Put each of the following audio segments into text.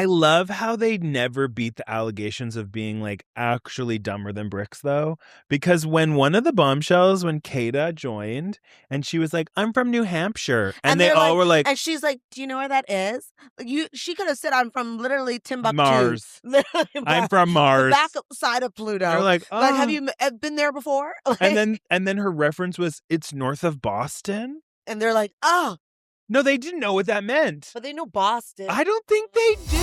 I love how they never beat the allegations of being like actually dumber than bricks though. Because when one of the bombshells, when Kada joined and she was like, I'm from New Hampshire. And they all were like, and she's like, do you know where that is? She could have said, I'm from literally Timbuktu. Mars. I'm from Mars. The back side of Pluto. They're like, oh. Like, have you been there before? Like, and then her reference was, it's north of Boston. And they're like, oh. No, they didn't know what that meant. But they know Boston. I don't think they do.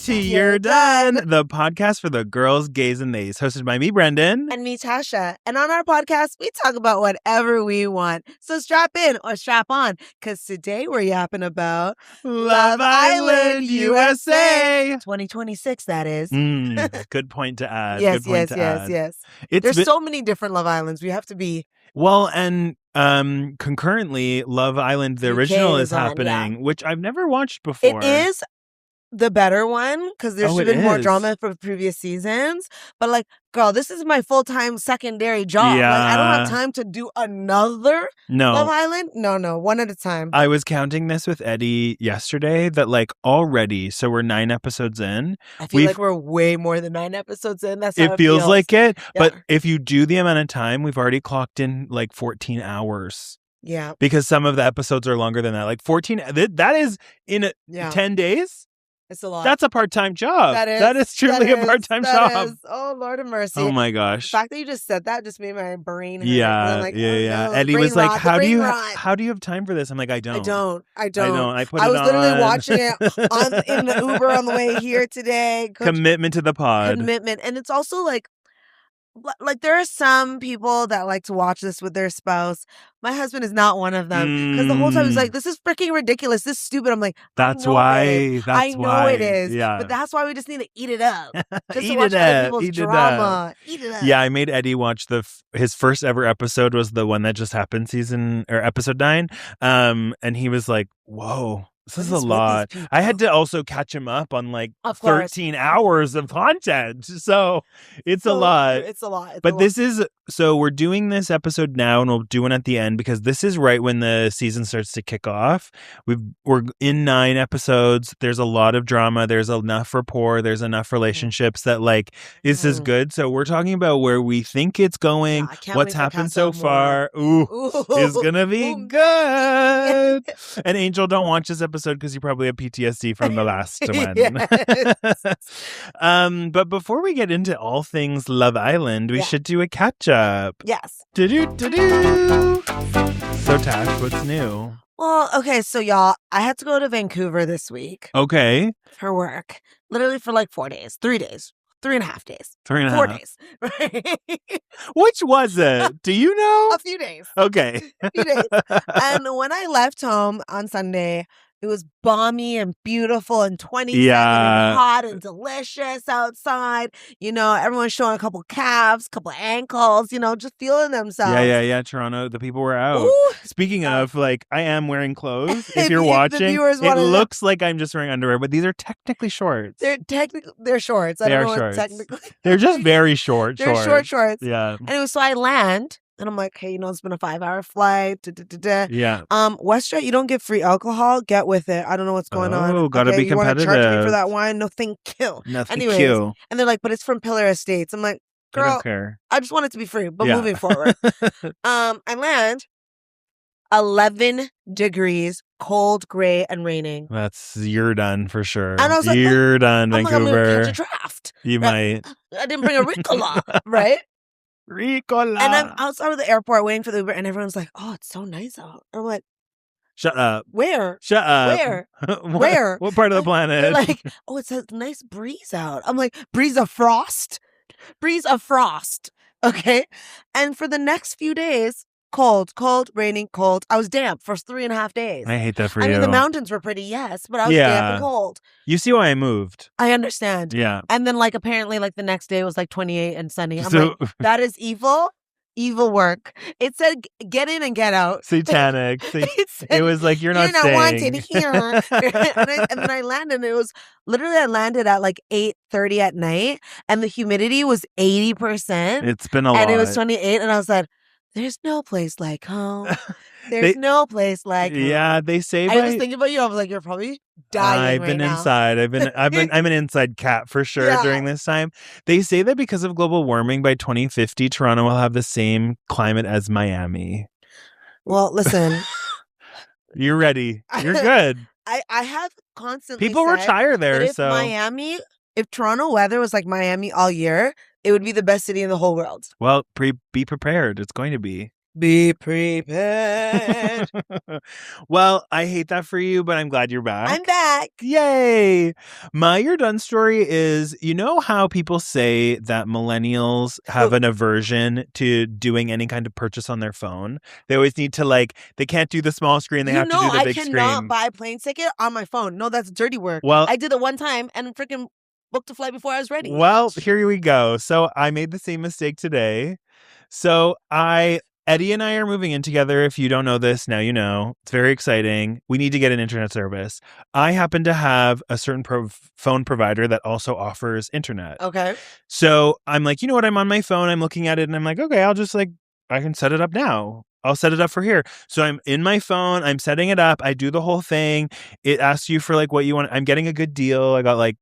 You're done. The podcast for the girls, gays, and theys, hosted by me, Brendan. And me, Tasha. And on our podcast, we talk about whatever we want. So strap in or strap on, because today we're yapping about Love Island, USA. 2026, that is. Good point to add. Yes. There's so many different Love Islands. We have to be... Well, and concurrently, Love Island, the original is happening, which I've never watched before. It is the better one, because there's been more drama for previous seasons. But like, girl, this is my full-time secondary job. Yeah. Like, I don't have time to do another Love Island. No, one at a time. I was counting this with Eddie yesterday that like already, so we're 9 episodes in. I feel like we're way more than 9 episodes in. That's how it feels like it. Yeah. But if you do the amount of time, we've already clocked in like 14 hours. Yeah. Because some of the episodes are longer than that. Like 14, that is in 10 days. It's a lot. That's a part-time job. That is truly a part-time job. Oh, Lord of mercy. Oh, my gosh. The fact that you just said that just made my brain hurt. Yeah, like, yeah. No, Eddie was like, how do you have time for this? I'm like, I don't. I don't. I was literally watching it in the Uber on the way here today. Commitment to the pod. Commitment. And it's also like there are some people that like to watch this with their spouse. My husband is not one of them, because the whole time he's like, this is freaking ridiculous. This is stupid. I'm like, that's why. I know it is. Yeah. But that's why we just need to eat it up. Just eat to watch it other up. people's Eat drama. it up. Eat it up. Yeah, I made Eddie watch his first ever episode was the one that just happened, episode 9. And he was like, whoa. This is a lot. I had to also catch him up on like 13 hours of content. So it's a lot. It's a lot. But so we're doing this episode now, and we'll do one at the end, because this is right when the season starts to kick off. We're in 9 episodes. There's a lot of drama. There's enough rapport. There's enough relationships that like this is good. So we're talking about where we think it's going, what's happened so far. Ooh, it's gonna be good. And Angel, don't watch this episode because you probably have PTSD from the last one. But before we get into all things Love Island, we should do a catch-up. Yes. So Tash, what's new? Well, okay, so y'all, I had to go to Vancouver this week. Okay. For work. Literally for like 4 days, 3 days. 3.5 days. 3.5. 4 days. Right? Which was it? Do you know? A few days. Okay. A few days. And when I left home on Sunday, it was balmy and beautiful and 27 and hot and delicious outside. You know, everyone's showing a couple calves, couple ankles, you know, just feeling themselves. Yeah. Toronto, the people were out. Ooh. Speaking of, like, I am wearing clothes. If you're watching, it looks like I'm just wearing underwear, but these are technically shorts. They're shorts. I don't know what technically. They're just very short They're short shorts. Yeah. Anyway, so I land. And I'm like, hey, you know, it's been a 5-hour flight. Yeah. WestJet, you don't get free alcohol. Get with it. I don't know what's going on. Oh, gotta be competitive. You want to charge me for that wine? No, thank you. Nothing you. And they're like, but it's from Pillar Estates. I'm like, girl, I don't care. I just want it to be free. But moving forward, I land 11 degrees, cold, gray, and raining. You're done for sure. And I was like, you're done, Vancouver. I'm gonna catch a draft. You might. I didn't bring a Ricola, right? Ricola. And I'm outside of the airport waiting for the Uber, and everyone's like, oh, it's so nice out. I'm like, shut up. Where? Shut up. Where? Where? What part of the planet? They're like, oh, it's a nice breeze out. I'm like, breeze of frost? Breeze of frost. Okay. And for the next few days, cold, raining, cold. I was damp for 3.5 days. I hate that for you. I mean, the mountains were pretty, yes, but I was damp and cold. You see why I moved. I understand. Yeah. And then, like, apparently, like, the next day was, like, 28 and sunny. I'm like, that is evil. Evil work. It said, get in and get out. Satanic. It was like, you're not wanted here. and then I landed, and it was, literally, I landed at, like, 8:30 at night, and the humidity was 80%. It's been a lot. And it was 28, and I was like, There's no place like home. There's no place like home. Yeah, they say. I was thinking about you. I was like, you're probably dying. I've been inside. I'm an inside cat for sure during this time. They say that because of global warming, by 2050, Toronto will have the same climate as Miami. Well, listen. You're ready. You're good. I have constantly people said retire there. That so if Toronto weather was like Miami all year, it would be the best city in the whole world. Well, be prepared. It's going to be. Be prepared. Well, I hate that for you, but I'm glad you're back. I'm back. Yay. My You're Done story is, you know how people say that millennials have an aversion to doing any kind of purchase on their phone? They always need to they can't do the small screen. They have to do the big screen. I cannot buy a plane ticket on my phone. No, that's dirty work. Well, I did it one time and freaking booked a flight before I was ready. Well, here we go. So I made the same mistake today. So Eddie and I are moving in together. If you don't know this, now you know. It's very exciting. We need to get an internet service. I happen to have a certain phone provider that also offers internet. Okay. So I'm like, you know what? I'm on my phone. I'm looking at it and I'm like, okay, I'll just I can set it up now. I'll set it up for here. So I'm in my phone. I'm setting it up. I do the whole thing. It asks you for what you want. I'm getting a good deal. I got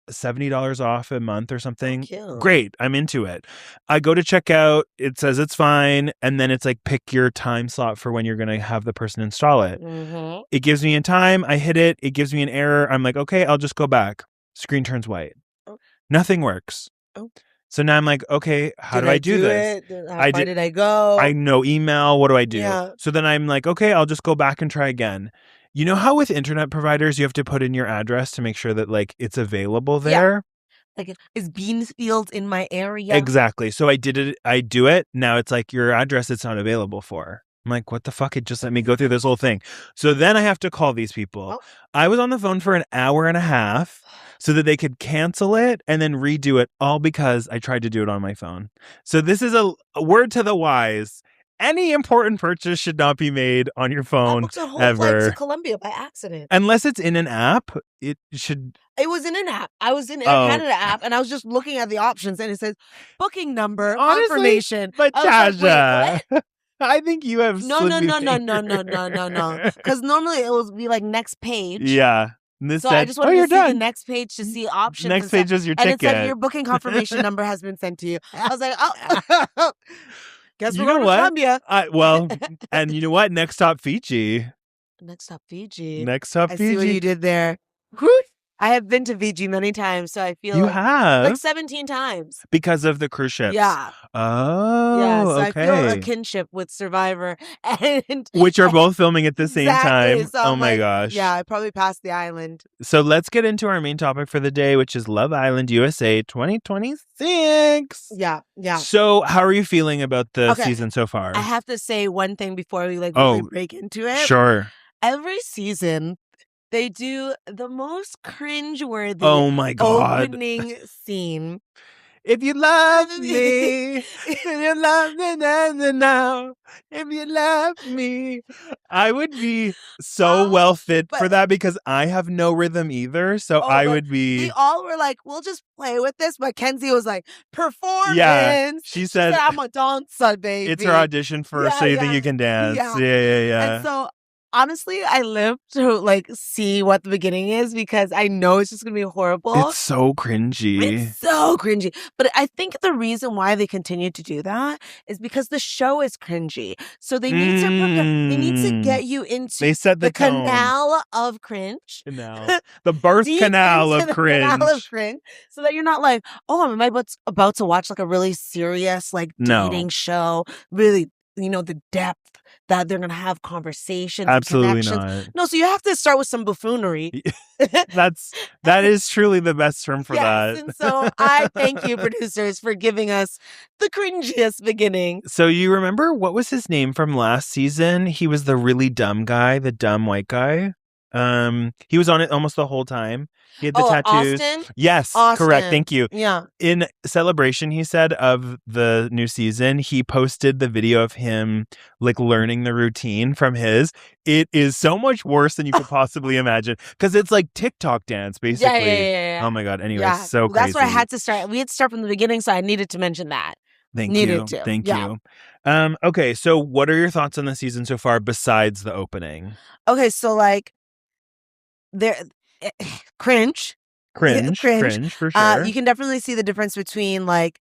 $70 off a month or something. Oh, great. I'm into it. I go to check out. It says it's fine. And then it's pick your time slot for when you're going to have the person install it. Mm-hmm. It gives me a time. I hit it. It gives me an error. I'm like, okay, I'll just go back. Screen turns white. Oh. Nothing works. Oh. So now I'm like, okay, how do I do this? How far did I go? I know email. What do I do? Yeah. So then I'm like, okay, I'll just go back and try again. You know how with internet providers, you have to put in your address to make sure that it's available there? Yeah. Is Beansfield in my area? Exactly. So I did it. I do it. Now it's your address it's not available for. I'm like, what the fuck? It just let me go through this whole thing. So then I have to call these people. Oh. I was on the phone for an hour and a half so that they could cancel it and then redo it, all because I tried to do it on my phone. So this is a word to the wise. Any important purchase should not be made on your phone. I booked a whole flight to Colombia by accident. Unless it's in an app, it should. It was in an app. I was in Air Canada app, and I was just looking at the options, and it says booking number, confirmation. But Tasha, I think you have no. Because normally it would be next page. Yeah. So I just wanted to see the next page to see options. Next page is your ticket. And it said your booking confirmation number has been sent to you. I was like, oh. Guess we're going to Colombia. And you know what? Next stop, Fiji. Next stop, Fiji. I see what you did there. I have been to Fiji many times, so I feel you have 17 times because of the cruise ships. Yeah. Oh, yeah. So okay. I feel a kinship with Survivor, and which are both filming at the same time. So oh my gosh. Yeah, I probably passed the island. So let's get into our main topic for the day, which is Love Island USA 2026. Yeah. So how are you feeling about the season so far? I have to say one thing before we really break into it. Sure. Every season, they do the most cringe-worthy opening scene. If you love me, if you love me now, if you love me. I would be so well fit for that because I have no rhythm either. So I would be. We all were like, we'll just play with this. But Kenzie was like, performance. Yeah, she said I'm a dancer, baby. It's her audition for So You Think You Can Dance. Yeah. And so honestly, I live to see what the beginning is because I know it's just gonna be horrible. It's so cringy. But I think the reason why they continue to do that is because the show is cringy. So they need to get you into the canal of cringe. The birth canal of cringe. So that you're not like, oh, am I about to watch a really serious dating show? Really, the depth that they're going to have conversations. Absolutely not. No, so you have to start with some buffoonery. That is truly the best term for that. And so I thank you, producers, for giving us the cringiest beginning. So you remember, what was his name from last season? He was the really dumb guy, the dumb white guy. He was on it almost the whole time. He had the tattoos. Austin? Yes, Austin. correct. Thank you. Yeah. In celebration, he said, of the new season, he posted the video of him learning the routine from his. It is so much worse than you could possibly imagine because it's like TikTok dance, basically. Yeah. Oh my God. Anyway, so crazy. That's where I had to start. We had to start from the beginning, so I needed to mention that. Needed to. Thank you. Okay, so what are your thoughts on the season so far besides the opening? Okay, so like there cringe Cringe for sure. you can definitely see the difference between like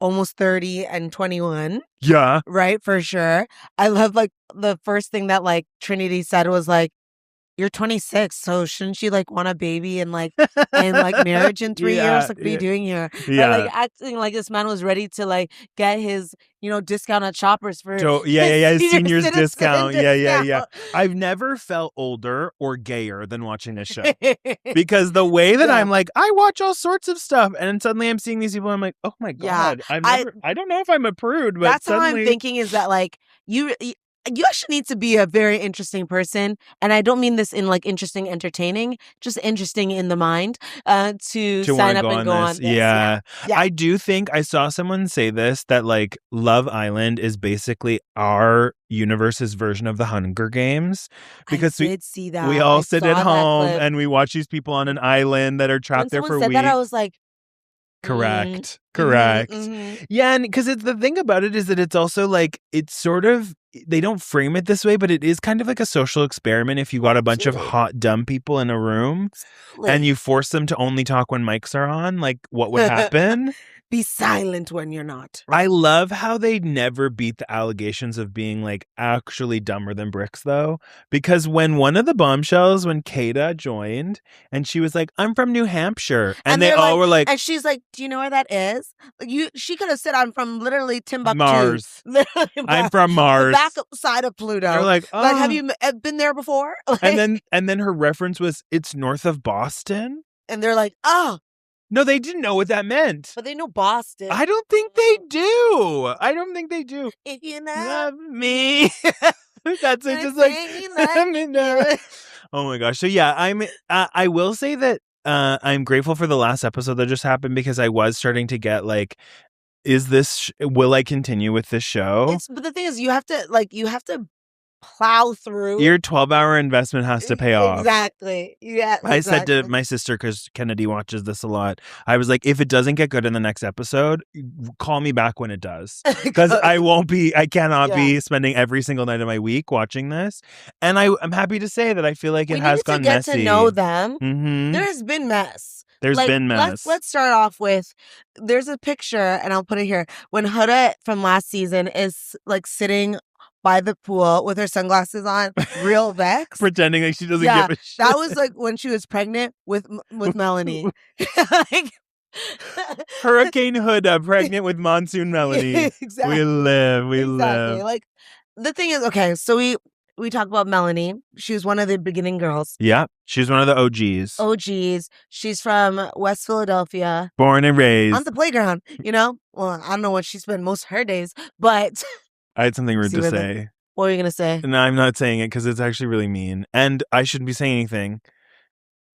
almost 30 and 21. Yeah. Right, for sure. I love like the first thing that like Trinity said was like, you're 26, so shouldn't you like want a baby and like marriage in 3 years? Like, what are you doing here? Yeah. Right, like acting like this man was ready to like get his discount at Shoppers for his seniors discount. Yeah. discount. I've never felt older or gayer than watching this show because the way that I'm like, I watch all sorts of stuff, and then suddenly I'm seeing these people. I'm like, oh my god, I don't know if I'm a prude, but that's suddenly... how I'm thinking is that like you actually need to be a very interesting person, and I don't mean this in like interesting, entertaining, just interesting in the mind, to sign up and go on this. Yeah. I do think I saw someone say this, that like Love Island is basically our universe's version of the Hunger Games, because I did see that. We all sit at home and we watch these people on an island that are trapped there for weeks. When someone said that, I was like, correct. Mm-hmm. Yeah, and because the thing about it is that it's also like, it's sort of, they don't frame it this way, but it is kind of like a social experiment. If you got a bunch of hot, dumb people in a room and you force them to only talk when mics are on, like what would happen? Be silent when you're not. I love how they never beat the allegations of being like actually dumber than bricks, though, because when one of the Bombshells, when Kata joined and she was like, I'm from New Hampshire, and they all were like, and she's like, do you know where that is? She could have said, I'm from literally Timbuktu. Mars. I'm from Mars. The back side of Pluto. They're like, like, have you been there before? Like, and then her reference was, it's north of Boston. And they're like, oh. No, they didn't know what that meant. But they know Boston. I don't think they do. If you love me. That's it. Just like, oh my gosh. So yeah, I will say that I'm grateful for the last episode that just happened, because I was starting to get like, will I continue with this show? But the thing is, you have to plow through. Your 12-hour investment has to pay off. Exactly. Yeah. I said to my sister, because Kennedy watches this a lot, I was like, if it doesn't get good in the next episode, call me back when it does. Because I cannot be spending every single night of my week watching this. And I'm happy to say that I feel like it has gone messy. We need to get to know them. Mm-hmm. There has been mess. There's been mess. Let's start off with, there's a picture, and I'll put it here, when Huda from last season is like sitting by the pool with her sunglasses on, real vex, pretending like she doesn't give a shit. That was like when she was pregnant with Melanie. Like, Hurricane Huda pregnant with Monsoon Melanie. Exactly. We live. Like, the thing is, okay, so we talk about Melanie. She was one of the beginning girls. Yeah, she's one of the OGs. She's from West Philadelphia. Born and raised. On the playground, Well, I don't know what she spent most of her days, but... I had something rude to say. What were you going to say? No, I'm not saying it because it's actually really mean. And I shouldn't be saying anything.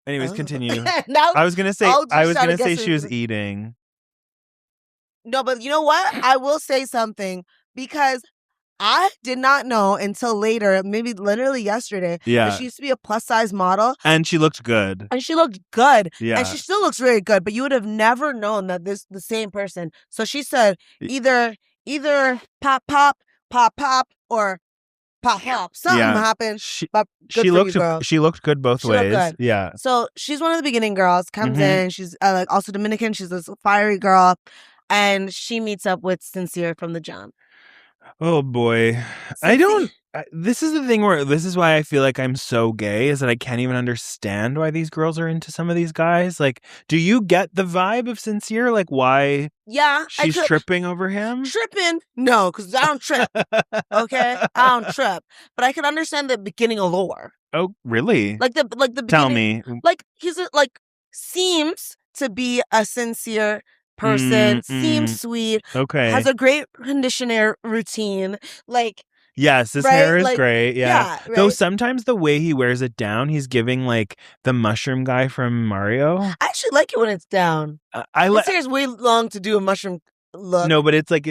Anyways, continue. I was going to say she was eating. No, but you know what? I will say something, because I did not know until later, maybe literally yesterday, that she used to be a plus-size model. And she looked good. Yeah. And she still looks really good, but you would have never known that this the same person. So she said either pop, or pop. Something happened. But she looked good both ways. Good. Yeah. So she's one of the beginning girls, comes in. She's like also Dominican. She's this fiery girl. And she meets up with Sincere from the jump. Oh boy. This is the thing where this is why I feel like I'm so gay, is that I can't even understand why these girls are into some of these guys. Like, do you get the vibe of Sincere? Like, why she's tripping over him? Tripping? No, because I don't trip. Okay? I don't trip. But I can understand the beginning allure. Oh, really? Like the beginning. Tell me. Like, he's seems to be a sincere person, seems sweet. Okay. Has a great conditioner routine. Like, yes, his hair is great. Yeah. Right? Though sometimes the way he wears it down, he's giving like the mushroom guy from Mario. I actually like it when it's down. His hair is way long to do a mushroom look. No, but it's like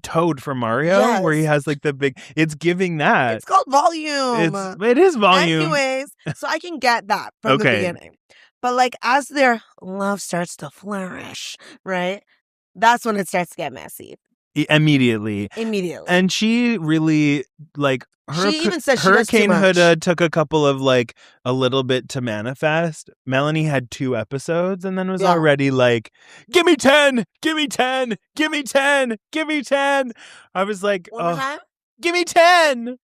Toad from Mario, where he has like the big. It's giving that. It's called volume. It is volume. Anyways, so I can get that from the beginning. But like, as their love starts to flourish, right? That's when it starts to get messy. Immediately. And she really, like, she even said she does too Hurricane much. Huda took a couple of, like, a little bit to manifest. Melanie had 2 episodes and then was already like, give me 10, give me 10, give me 10, give me 10. I was like, one more time? Give me 10.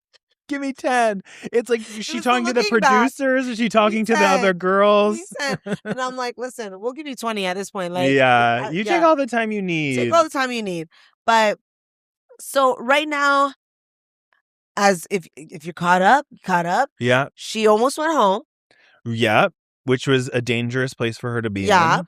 Give me 10. It's like, is she talking to the producers? Is she talking to the other girls? And I'm like, listen, we'll give you 20 at this point. Like, you take all the time you need. Take all the time you need. But so right now, as if you're caught up. Yeah. She almost went home. Yeah. Which was a dangerous place for her to be in.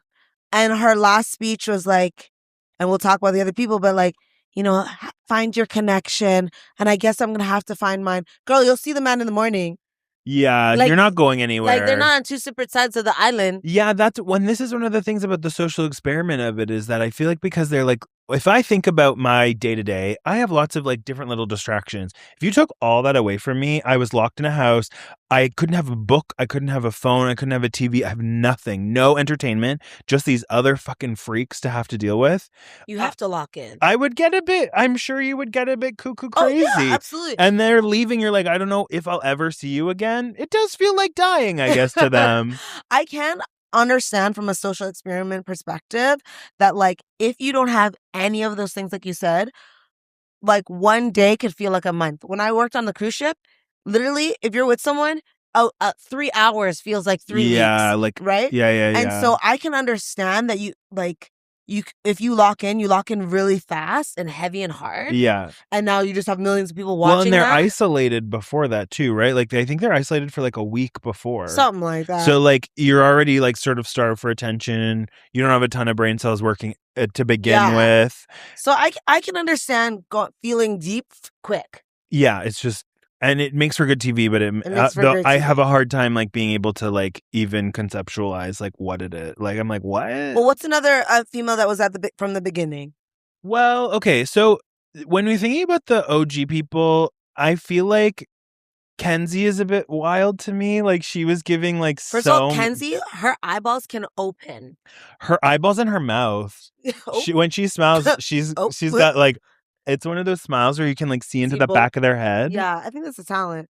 And her last speech was like, and we'll talk about the other people, but like, you know, find your connection. And I guess I'm going to have to find mine. Girl, you'll see the man in the morning. Yeah, like, you're not going anywhere. Like, they're not on 2 separate sides of the island. Yeah, this is one of the things about the social experiment of it, is that I feel like, because they're like, if I think about my day-to-day, I have lots of, like, different little distractions. If you took all that away from me, I was locked in a house. I couldn't have a book. I couldn't have a phone. I couldn't have a TV. I have nothing. No entertainment. Just these other fucking freaks to have to deal with. You have to lock in. I would get a bit, I'm sure you would get a bit cuckoo crazy. Oh, yeah, absolutely. And they're leaving. You're like, I don't know if I'll ever see you again. It does feel like dying, I guess, to them. I can understand from a social experiment perspective that, like, if you don't have any of those things, like you said, like, one day could feel like a month. When I worked on the cruise ship, literally, if you're with someone, 3 hours feels like 3 weeks. Yeah, like, right? Yeah. And so I can understand that if you lock in really fast and heavy and hard. Yeah. And now you just have millions of people watching. Well, and they're isolated before that too, right? Like, I think they're isolated for like a week before. Something like that. So, like, you're already, like, sort of starved for attention. You don't have a ton of brain cells working to begin with. So I can understand feeling deep quick. Yeah, it's just, and it makes for good TV, but I have a hard time, like, being able to, like, even conceptualize, like, what it is. Like, I'm like, what? Well, what's another female that was from the beginning? Well, okay, so when we're thinking about the OG people, I feel like Kenzie is a bit wild to me. Like, she was giving, like, First of all, Kenzie, her eyeballs can open. Her eyeballs and her mouth. When she smiles, she's got, like, it's one of those smiles where you can, like, see into the back of their head. Yeah, I think that's a talent.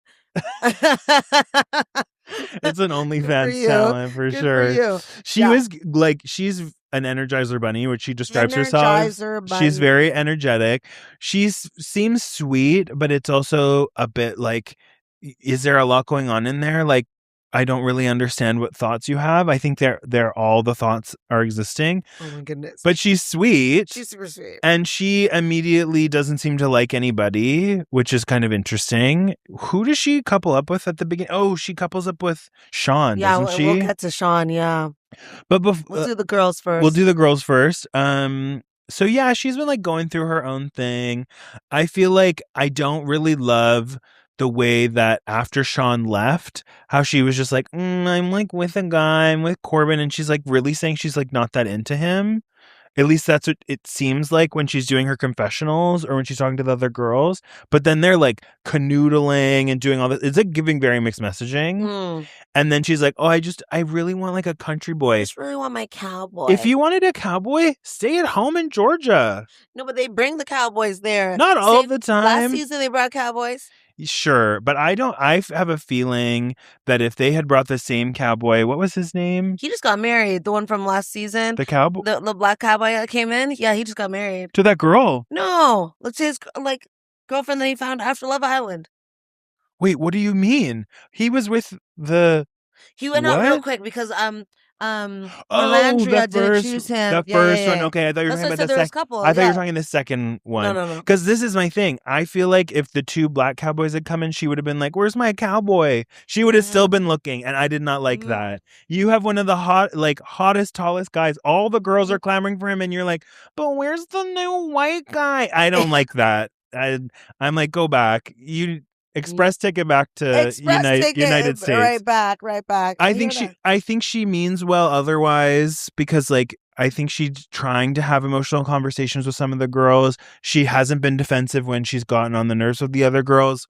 It's an OnlyFans talent for sure. For you. She was like, she's an Energizer Bunny, which she describes herself. She's very energetic. She seems sweet, but it's also a bit like, is there a lot going on in there? Like, I don't really understand what thoughts you have. I think they're all the thoughts are existing. Oh my goodness. But she's sweet. She's super sweet. And she immediately doesn't seem to like anybody, which is kind of interesting. Who does she couple up with at the beginning? Oh, she couples up with Sean, doesn't she? We'll get to Sean, yeah. But we'll do the girls first. We'll do the girls first. So yeah, she's been, like, going through her own thing. I feel like I don't really love the way that after Sean left, how she was just like, I'm, like, with a guy, I'm with Corbin, and she's, like, really saying she's, like, not that into him. At least that's what it seems like when she's doing her confessionals or when she's talking to the other girls. But then they're, like, canoodling and doing all this. It's, like, giving very mixed messaging. And then she's like, I really want, like, a country boy. I just really want my cowboy. If you wanted a cowboy, stay at home in Georgia. No, but they bring the cowboys there. Not all the time. Last season they brought cowboys. Sure, but I have a feeling that if they had brought the same cowboy, what was his name? He just got married. The one from last season. The cowboy? The black cowboy that came in? Yeah, he just got married. To that girl? No. Let's say his, like, girlfriend that he found after Love Island. Wait, what do you mean? He was with the... He went out real quick because Melandria didn't choose him. The first one. Okay, I thought you were talking about the second. I thought you were talking the second one. No. Because this is my thing. I feel like if the 2 black cowboys had come in, she would have been like, "Where's my cowboy?" She would have still been looking, and I did not like that. You have one of the hottest, tallest guys. All the girls are clamoring for him, and you're like, "But where's the new white guy?" I don't like that. I'm like, go back. You. Express ticket back to United States. Right back. I think she means well otherwise, because, like, I think she's trying to have emotional conversations with some of the girls. She hasn't been defensive when she's gotten on the nerves with the other girls.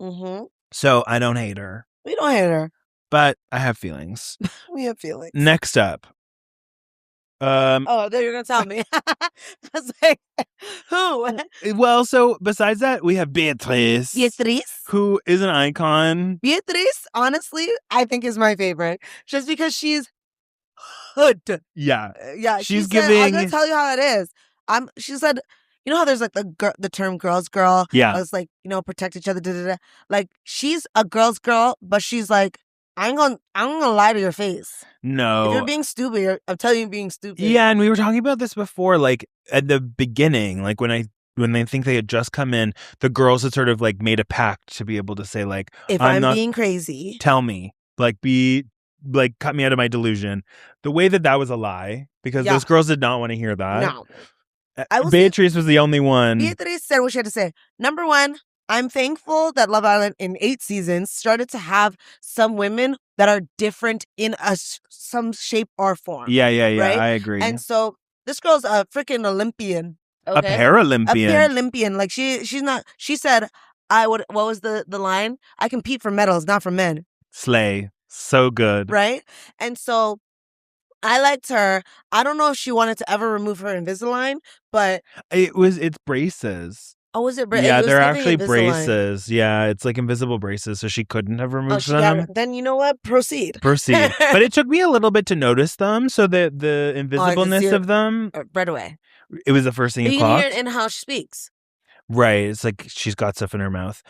So I don't hate her. We don't hate her. But I have feelings. We have feelings. Next up, Oh, you're gonna tell me. I was like, who? Well, so besides that, we have Beatrice. Beatrice? Who is an icon. Beatrice, honestly, I think is my favorite. Just because she's hood. Yeah. Yeah, She's said, I'm gonna giving. tell you how it is. She said, you know how there's like the term girl's girl? Yeah. I was like, protect each other. Da, da, da. Like, she's a girl's girl, but she's like, I'm gonna lie to your face. No. If you're being stupid, I'm telling you you're being stupid. Yeah, and we were talking about this before, like at the beginning, like when they think they had just come in, the girls had sort of like made a pact to be able to say like, if I'm not being crazy, tell me, like cut me out of my delusion. The way that was a lie, because those girls did not want to hear that. No. Beatrice was the only one. Beatrice said what she had to say. Number one, I'm thankful that Love Island in 8 seasons started to have some women that are different in some shape or form. Yeah, right? I agree. And so this girl's a freaking Olympian. Okay? A Paralympian. A Paralympian. Like she's not. She said, What was the line? I compete for medals, not for men. Slay. So good. Right? And so I liked her. I don't know if she wanted to ever remove her Invisalign, but it's braces. Oh, was it braces? Yeah, they're actually braces. Yeah, it's like invisible braces, so she couldn't have removed them. Then you know what? Proceed. But it took me a little bit to notice them, so the invisibleness of them right away. It was the first thing you caught. You can hear it in how she speaks. Right. It's like she's got stuff in her mouth.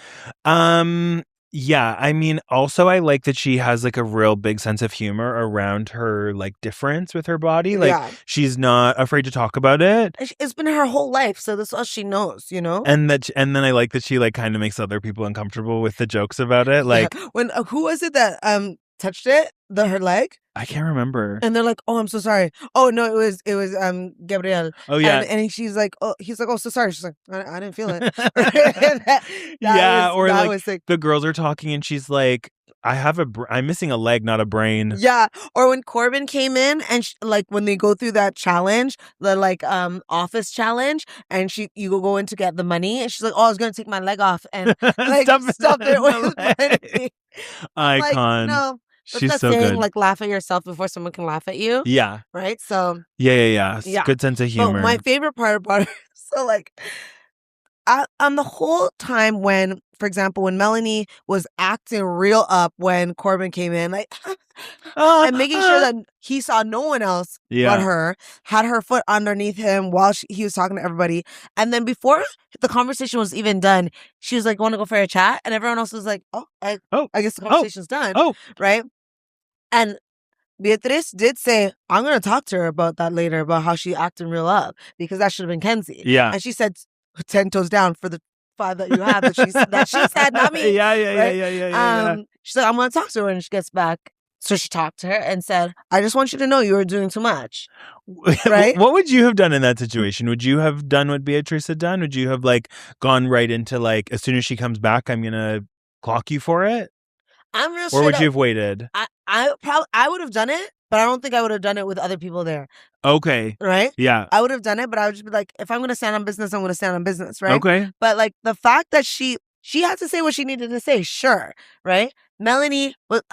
Yeah, I mean, also I like that she has like a real big sense of humor around her like difference with her body. Like she's not afraid to talk about it. It's been her whole life, so that's all she knows, you know? And then I like that she like kind of makes other people uncomfortable with the jokes about it. Like when who was it that touched it? Her leg? I can't remember. And they're like, "Oh, I'm so sorry." Oh no, it was Gabrielle. Oh yeah. And he's like, "Oh," he's like, "Oh, so sorry." She's like, "I didn't feel it." The girls are talking and she's like, I'm missing a leg, not a brain. Yeah. Or when Corbin came in and like when they go through that challenge, the like office challenge, and you go in to get the money, and she's like, "Oh, I was gonna take my leg off and like stuff it with money." Icon. Like, no. She's so good. Like laugh at yourself before someone can laugh at you. Yeah. Right. So. Yeah. Good sense of humor. But my favorite part about it. So like, on the whole time when, for example, when Melanie was acting real up when Corbin came in, like, and making sure that he saw no one else but her, had her foot underneath him while he was talking to everybody, and then before the conversation was even done, she was like, "Want to go for a chat?" And everyone else was like, I guess the conversation's done." Right. And Beatrice did say, "I'm going to talk to her about that later, about how she acted real up, because that should have been Kenzie." Yeah. And she said, 10 toes down for the 5 that you have that she said, not me. Yeah. She's like, "I'm going to talk to her when she gets back." So she talked to her and said, "I just want you to know you were doing too much." Right? What would you have done in that situation? Would you have done what Beatrice had done? Would you have like gone right into like, as soon as she comes back, I'm going to clock you for it? I'm real sure. Or would you have waited? I would have done it, but I don't think I would have done it with other people there. Okay. Right? Yeah. I would have done it, but I would just be like, if I'm going to stand on business, I'm going to stand on business, right? Okay. But like the fact that she had to say what she needed to say, sure, right? Melanie was,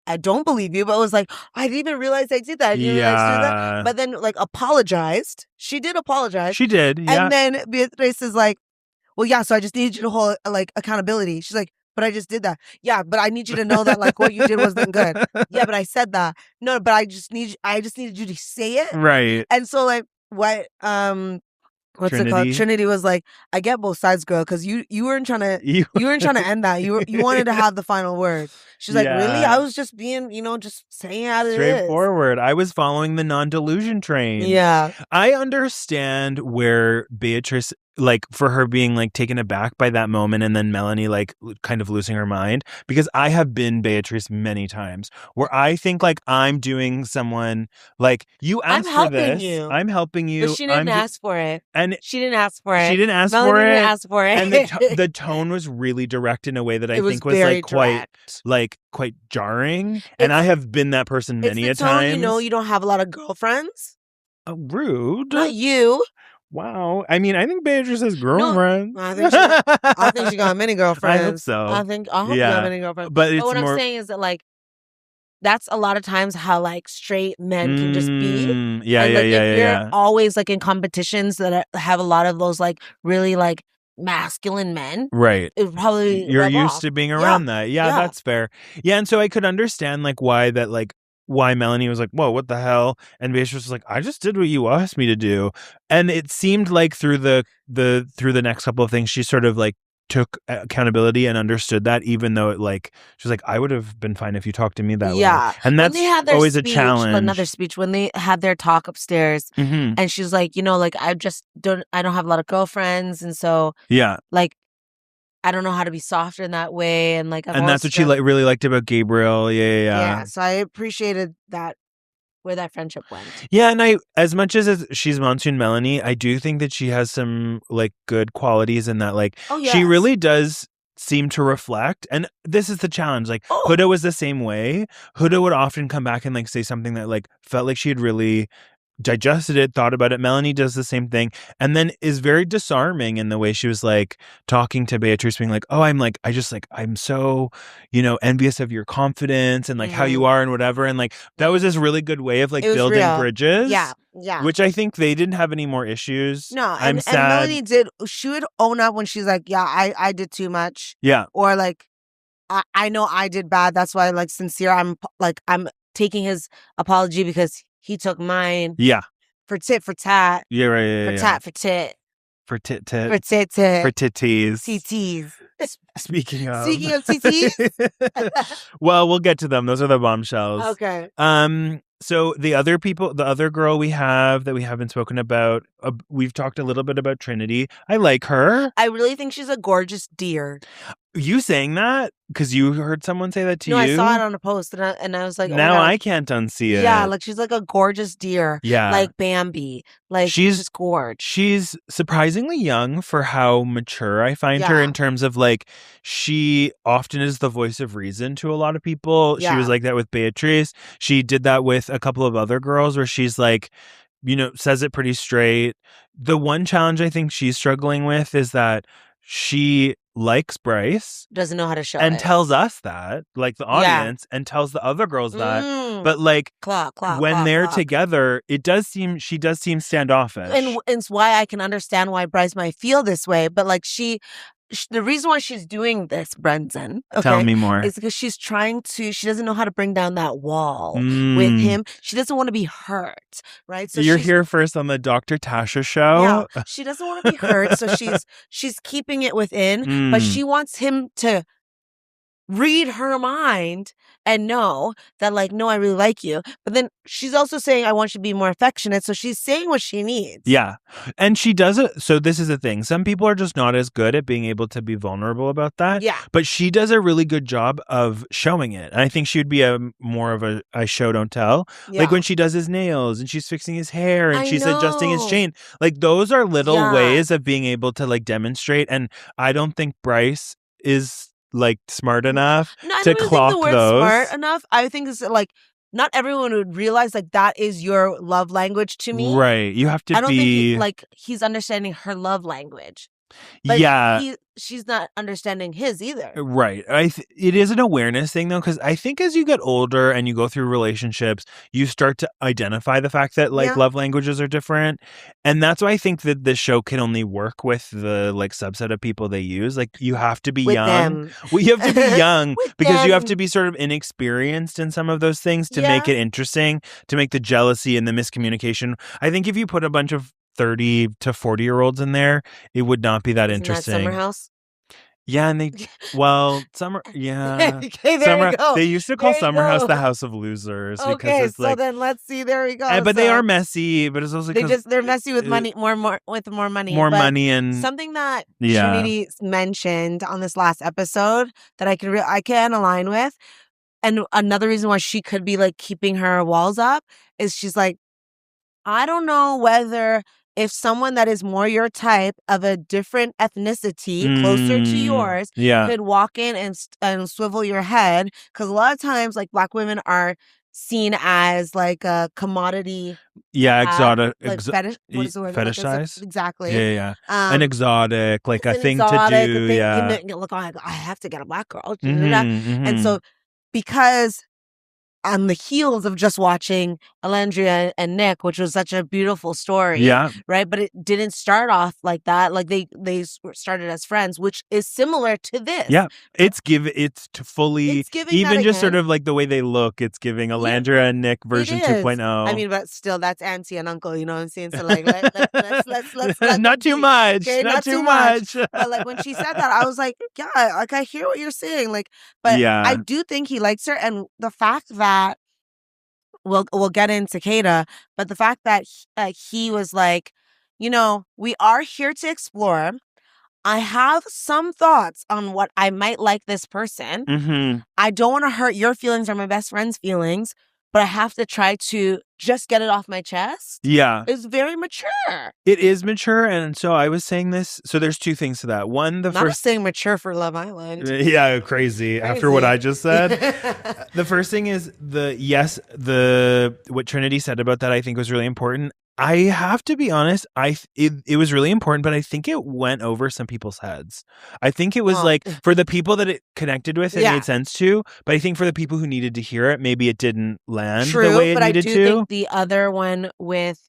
I don't believe you, but was like, "I didn't even realize I did that. I didn't realize I did that." But then like apologized. She did apologize. She did, yeah. And then Beatrice is like, "Well, yeah, so I just need you to hold like accountability." She's like, "But I just did that." "Yeah, but I need you to know that like what you did wasn't good." "Yeah, but I said that." "No, but I just needed you to say it." Right. And so like what what's Trinity. It called? Trinity was like, "I get both sides, girl, because you weren't trying to you weren't trying to end that. You wanted to have the final word." She's like, "Really? I was just being, just saying how it is. Straightforward. I was following the non-delusion train." Yeah. I understand where Beatrice, like, for her being like taken aback by that moment, and then Melanie like kind of losing her mind, because I have been Beatrice many times where I think like I'm doing someone like, you asked for this. I'm helping you. But she didn't ask for it. And she didn't ask for it. She didn't ask Melanie for it. Didn't ask for it. And the tone was really direct in a way that I think was like quite jarring. And I have been that person many a time. You don't have a lot of girlfriends. Rude. Not you. Wow. I mean, I think Beatrice has girlfriends. No, I think she got many girlfriends. I hope so. I hope she got many girlfriends. But what I'm saying is that like, that's a lot of times how like straight men can just be. Yeah, and yeah, like yeah, if yeah, you're always like in competitions that have a lot of those like really like masculine men, right. it would probably You're rub used off. to being Yeah. around that. Yeah, Yeah. that's fair. Yeah, and so I could understand like why Melanie was like, "Whoa, what the hell?" And Beatrice was like, "I just did what you asked me to do." And it seemed like through the next couple of things, she sort of like took accountability and understood that, even though it like she was like, "I would have been fine if you talked to me that way." Yeah. And When that's they had their always a speech, challenge. another speech, when they had their talk upstairs, Mhm. and she's like, you know, like I don't have a lot of girlfriends, and so Yeah. like I don't know how to be softer in that way, and like I've And always that's what she felt, really liked about Gabriel. Yeah, yeah, yeah. yeah. So I appreciated that where that friendship went. Yeah, and as much as she's Monsoon Melanie, I do think that she has some like good qualities in that like Oh she yes. really does seem to reflect. And this is the challenge. Like Oh. Huda was the same way. Huda would often come back and like say something that like felt like she had really digested it, thought about it. Melanie does the same thing, and then is very disarming in the way she was like talking to Beatrice, being like, "Oh, I'm so, envious of your confidence and like how you are and whatever." And like that was this really good way of like It was building real. bridges. Yeah. Yeah. Which I think they didn't have any more issues. No, I'm and sad. Melanie she would own up when she's like, yeah, I did too much. Yeah. Or like, I know I did bad. That's why like sincere. I'm taking his apology because he took mine. Yeah. For tit for tat. Yeah, right. Yeah, for tat for tit. For tit tit. For tit tit. For titties. TTs. Speaking of TTs. Well, we'll get to them. Those are the bombshells. Okay. So the other girl we haven't spoken about, we've talked a little bit about Trinity. I like her. I really think she's a gorgeous deer. You saying that? Because you heard someone say that to you? No, I saw it on a post and I was like, now oh my God. I can't unsee it. Yeah, like she's like a gorgeous deer. Yeah. Like Bambi. Like she's just gorgeous. She's surprisingly young for how mature I find her in terms of like, she often is the voice of reason to a lot of people. Yeah. She was like that with Beatrice. She did that with a couple of other girls where she's like, says it pretty straight. The one challenge I think she's struggling with is that she likes Bryce, doesn't know how to show and it. tells us that, like the audience, and tells the other girls that. But like when they're together, she does seem standoffish. And it's why I can understand why Bryce might feel this way. But like the reason why she's doing this, Brendan, tell me more, is because she doesn't know how to bring down that wall with him. She doesn't want to be hurt, right? So you're here first on the Dr. Tasha show. Yeah, she doesn't want to be hurt, so she's keeping it within, but she wants him to read her mind and know that like, no, I really like you. But then she's also saying, I want you to be more affectionate. So she's saying what she needs. Yeah. And she does it. So this is the thing. Some people are just not as good at being able to be vulnerable about that. Yeah. But she does a really good job of showing it. And I think she would be more of a show don't tell. Yeah. Like when she does his nails and she's fixing his hair and she's adjusting his chain. Like those are little ways of being able to like demonstrate. And I don't think Bryce is like smart enough to clock think the word those. Smart enough. I think it's like not everyone would realize like that is your love language to me. Right. You have to I don't think like he's understanding her love language. But she's not understanding his either. Right. It is an awareness thing, though, because I think as you get older and you go through relationships, you start to identify the fact that like love languages are different. And that's why I think that this show can only work with the like subset of people they use. Like you have to be young. Well, you have to be young because you have to be sort of inexperienced in some of those things to make it interesting, to make the jealousy and the miscommunication. I think if you put a bunch of 30 to 40-year-olds in there, it would not be that interesting. That Summer House? Yeah, and Summer, okay, there you go. They used to call Summer House the House of Losers. Okay, because it's so then let's see, there we go. But they are messy, but it's also they're messy with money, more money. More money and... Something that Trinity mentioned on this last episode that I can align with, and another reason why she could be like keeping her walls up is she's like, I don't know whether if someone that is more your type of a different ethnicity, closer to yours, could walk in and swivel your head. Because a lot of times, like Black women are seen as like a commodity. Yeah, exotic. Like fetish. What is the word? Fetishized? Exactly. Yeah. An exotic, like a thing to do. Look, I have to get a Black girl. And so because on the heels of just watching Alendria and Nick, which was such a beautiful story, right? But it didn't start off like that. Like they started as friends, which is similar to this. Yeah, it's giving even just sort of like the way they look. It's giving Alendria and Nick version 2.0. I mean, but still, that's auntie and uncle. You know what I'm saying? So like, let's not too much. Okay, not too much. But like when she said that, I was like, yeah, like I hear what you're saying. Like, but I do think he likes her, and the fact that we'll get into Kata, but the fact that he was like, you know, we are here to explore. I have some thoughts on what I might like this person. Mm-hmm. I don't want to hurt your feelings or my best friend's feelings, but I have to try to just get it off my chest. Yeah. It's very mature. It is mature. And so I was saying this. So there's two things to that. One, the first saying mature for Love Island. Yeah, crazy. After what I just said. The first thing is what Trinity said about that I think was really important. I have to be honest, it was really important, but I think it went over some people's heads. I think it was like, for the people that it connected with, it made sense to, but I think for the people who needed to hear it, maybe it didn't land the way it needed to. I do think the other one with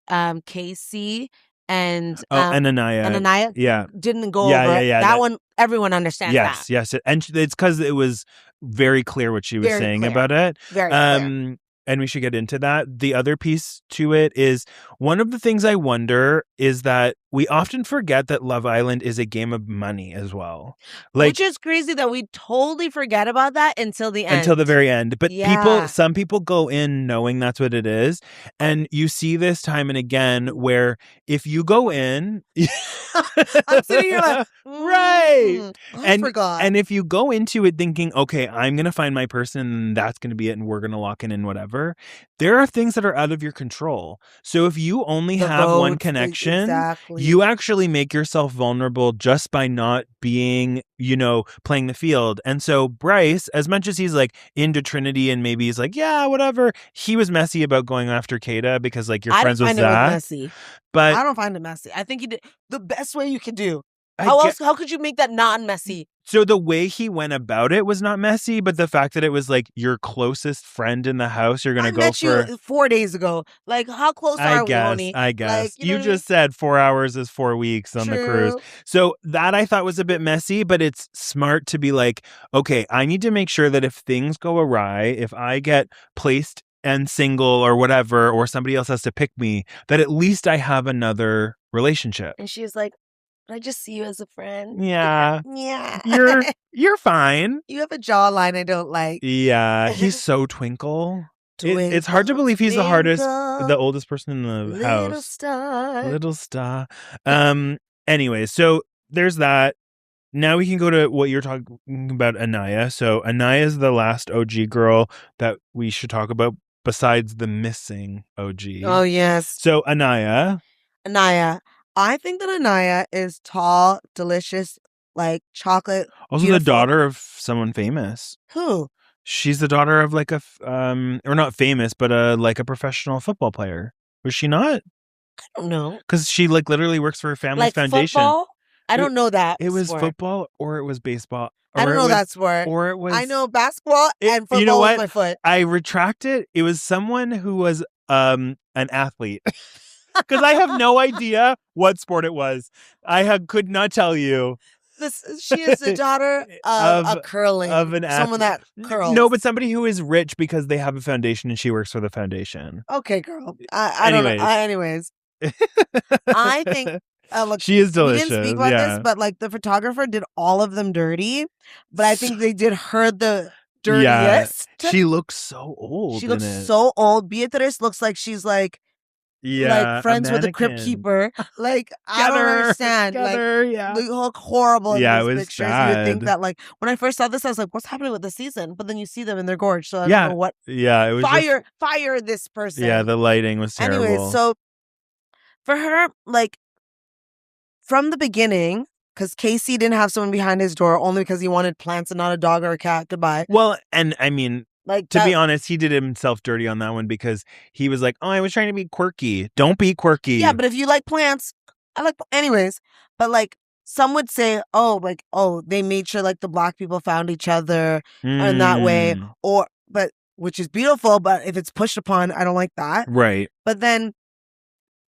Casey and Aniya didn't go over. That one, everyone understands that. Yes. And it's because it was very clear what she was saying about it. Very clear. And we should get into that. The other piece to it is, one of the things I wonder is that we often forget that Love Island is a game of money as well. Like, which is crazy that we totally forget about that until the end. Until the very end. But some people go in knowing that's what it is. And you see this time and again where if you go in... I'm sitting here like... Right. I forgot. And if you go into it thinking, okay, I'm going to find my person and that's going to be it and we're going to lock in and whatever, there are things that are out of your control. So if you only have one connection, you actually make yourself vulnerable just by not being, playing the field. And so Bryce, as much as he's like into Trinity and maybe he's like, yeah, whatever, he was messy about going after Kata because like you're friends with Zach. I don't find it messy. But I don't find it messy. I think he did the best way you could do. How could you make that non-messy? So the way he went about it was not messy, but the fact that it was like your closest friend in the house, you're gonna go for. I met you 4 days ago. Like, how close are we, honey? I guess. Like, you just said 4 hours is 4 weeks on the cruise. So that I thought was a bit messy, but it's smart to be like, okay, I need to make sure that if things go awry, if I get placed and single or whatever, or somebody else has to pick me, that at least I have another relationship. And she's like, I just see you as a friend. Yeah. Yeah. You're fine. You have a jawline I don't like. Yeah. He's so twinkle. It's hard to believe he's the oldest person in the house. Little star. Anyway, so there's that. Now we can go to what you're talking about, Aniya. So Aniya is the last OG girl that we should talk about besides the missing OG. Oh, yes. So Aniya. I think that Aniya is tall, delicious, like chocolate. Also beautiful. The daughter of someone famous. Who? She's the daughter of like or not famous, but like a professional football player. Was she not? I don't know. Because she like literally works for her family's like foundation. Football? I don't know that. It was football or it was baseball. I don't know that sport. Or it was. I know basketball and football. You know what? With my foot. I retract it. It was someone who was an athlete. Because I have no idea what sport it was. Could not tell you. She is the daughter of a curling. Of someone that curls. No, but somebody who is rich because they have a foundation and she works for the foundation. Okay, girl. I don't know. Anyways. I think... look, she is delicious. We didn't speak about this, but like the photographer did all of them dirty. But I think they did her the dirtiest. Yeah. She looks so old. She looks so old. Beatrice looks like she's like... like friends with the crypt keeper. Like, I don't understand. They look horrible in these pictures. Bad. You would think that, like, when I first saw this, I was like, what's happening with the season? But then you see them and they're gorgeous. So I don't know what. Yeah, it was fire this person. Yeah, the lighting was terrible. Anyway, so for her, like, from the beginning, because Casey didn't have someone behind his door only because he wanted plants and not a dog or a cat. Goodbye. Well, and I mean... to be honest, he did himself dirty on that one because he was like, oh, I was trying to be quirky. Don't be quirky. Yeah, but if you like plants, anyways. But like, some would say, they made sure like the black people found each other in that way. But which is beautiful, but if it's pushed upon, I don't like that. Right. But then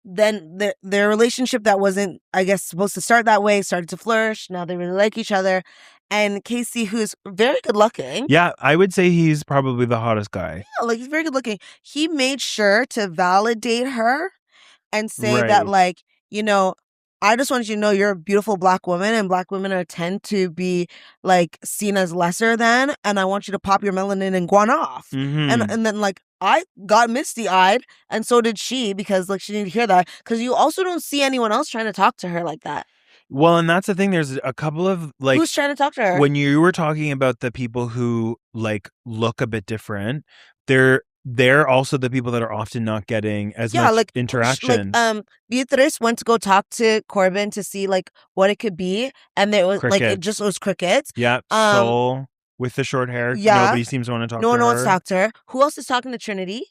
their relationship that wasn't, I guess, supposed to start that way started to flourish. Now they really like each other. And Casey, who's very good looking. Yeah, I would say he's probably the hottest guy. Yeah, like he's very good looking. He made sure to validate her and say that, like, you know, I just want you to know you're a beautiful Black woman, and Black women tend to be like seen as lesser than, and I want you to pop your melanin and go on off. Mm-hmm. And then like I got misty eyed, and so did she, because like she needed to hear that, because you also don't see anyone else trying to talk to her like that. Well, and that's the thing. There's a couple of like, who's trying to talk to her? When you were talking about the people who like look a bit different, they're also the people that are often not getting as much like interaction. Like Beatrice went to go talk to Corbin to see like what it could be, and it was crickets. like it was crickets. Yeah, Soul with the short hair. Yeah, nobody seems to want to talk. No to one her. wants to talk to her. Who else is talking to Trinity?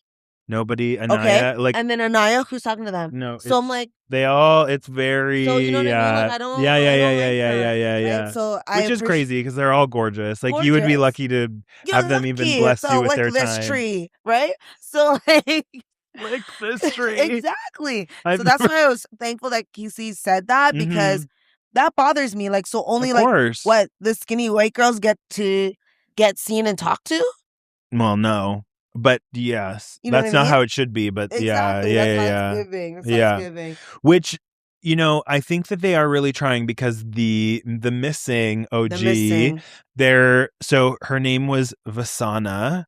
Nobody. Aniya, okay, like, and then Aniya, who's talking to them? No, so I'm like, they all. It's very. So you know what I mean? Like, I don't. Yeah. Right? So which is crazy because they're all gorgeous. Like you would be lucky to have them even bless you with like their this time. tree, right? So like. Like this tree. Exactly. So that's why I was thankful that Casey said that, because that bothers me. Like, so only like what the skinny white girls get to get seen and talked to? Well, no. But yes, you know that's not how it should be. But exactly. yeah. That's Thanksgiving. Which, you know, I think that they are really trying, because the missing OG, so her name was Vasana.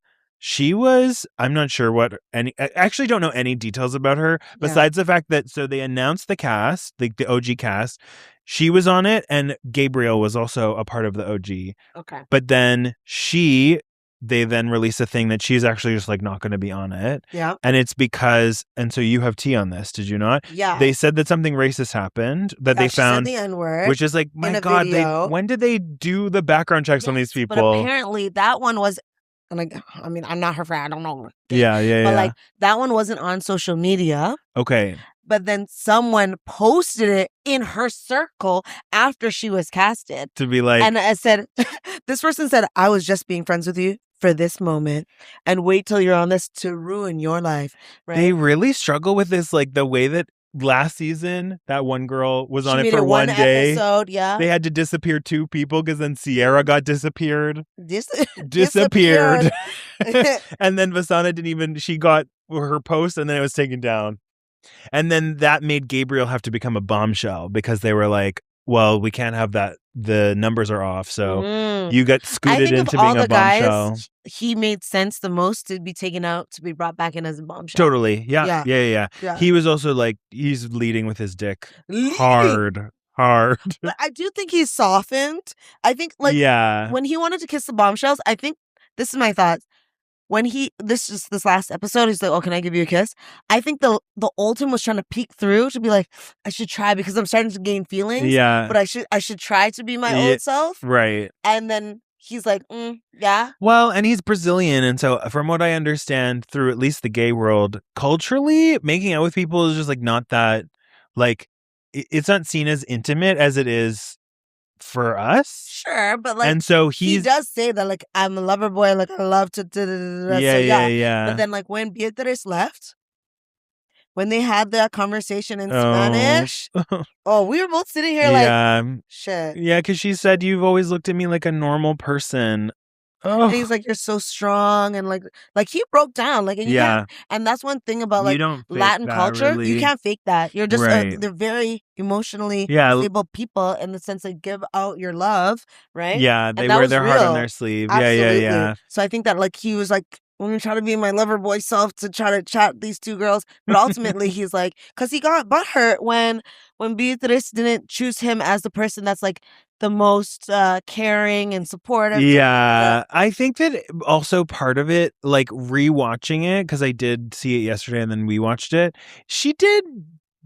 She was, I'm not sure I actually don't know any details about her besides the fact that, so they announced the cast, like the OG cast. She was on it, and Gabriel was also a part of the OG. Okay. But then they then released a thing that she's actually just like not going to be on it. Yeah. And it's because, and so you have tea on this, did you not? Yeah. They said that something racist happened, that they found the N-word, which is like, my God, when did they do the background checks on these people? But apparently that one was, and like, I mean, I'm not her friend, I don't know. Yeah. But like, that one wasn't on social media. Okay. But then someone posted it in her circle after she was casted. To be like, and I said, this person said, I was just being friends with you for this moment, and wait till you're on this to ruin your life. Right? They really struggle with this, like the way that last season that one girl was on it for one day. Episode, yeah. They had to disappear 2 people because then Sierra got disappeared. Disappeared. And then Vasana she got her post and then it was taken down. And then that made Gabriel have to become a bombshell, because they were like, well, we can't have that. The numbers are off. So you got scooted into being a bombshell. Guys, he made sense the most to be taken out, to be brought back in as a bombshell. Totally. Yeah. He was also like, he's leading with his dick. Hard. But I do think he's softened. I think like when he wanted to kiss the bombshells, I think, this is my thoughts. When this last episode, he's like, oh, can I give you a kiss? I think the old him was trying to peek through to be like, I should try, because I'm starting to gain feelings. Yeah. But I should try to be my old self. Right. And then he's like, yeah. Well, and he's Brazilian. And so from what I understand through at least the gay world, culturally, making out with people is just like not that, like, it's not seen as intimate as it is for us. Sure, but like, and so he does say that, like, I'm a lover boy, like I love to yeah. But then like when Beatrice left, when they had that conversation in Spanish, we were both sitting here like, shit. Yeah, because she said, you've always looked at me like a normal person. Oh. And he's like, you're so strong, and like he broke down, like, and you can't, and that's one thing about like Latin culture, really. You can't fake that. You're just they're very emotionally stable people in the sense they give out your love, right? Yeah, they wear their heart on their sleeve. Absolutely. Yeah. So I think that like he was like, I'm gonna try to be my lover boy self to try to chat these 2 girls, but ultimately he's like, because he got butthurt when Beatrice didn't choose him as the person that's like the most caring and supportive. Yeah, I think that also part of it, like rewatching it, because I did see it yesterday and then we watched it. She did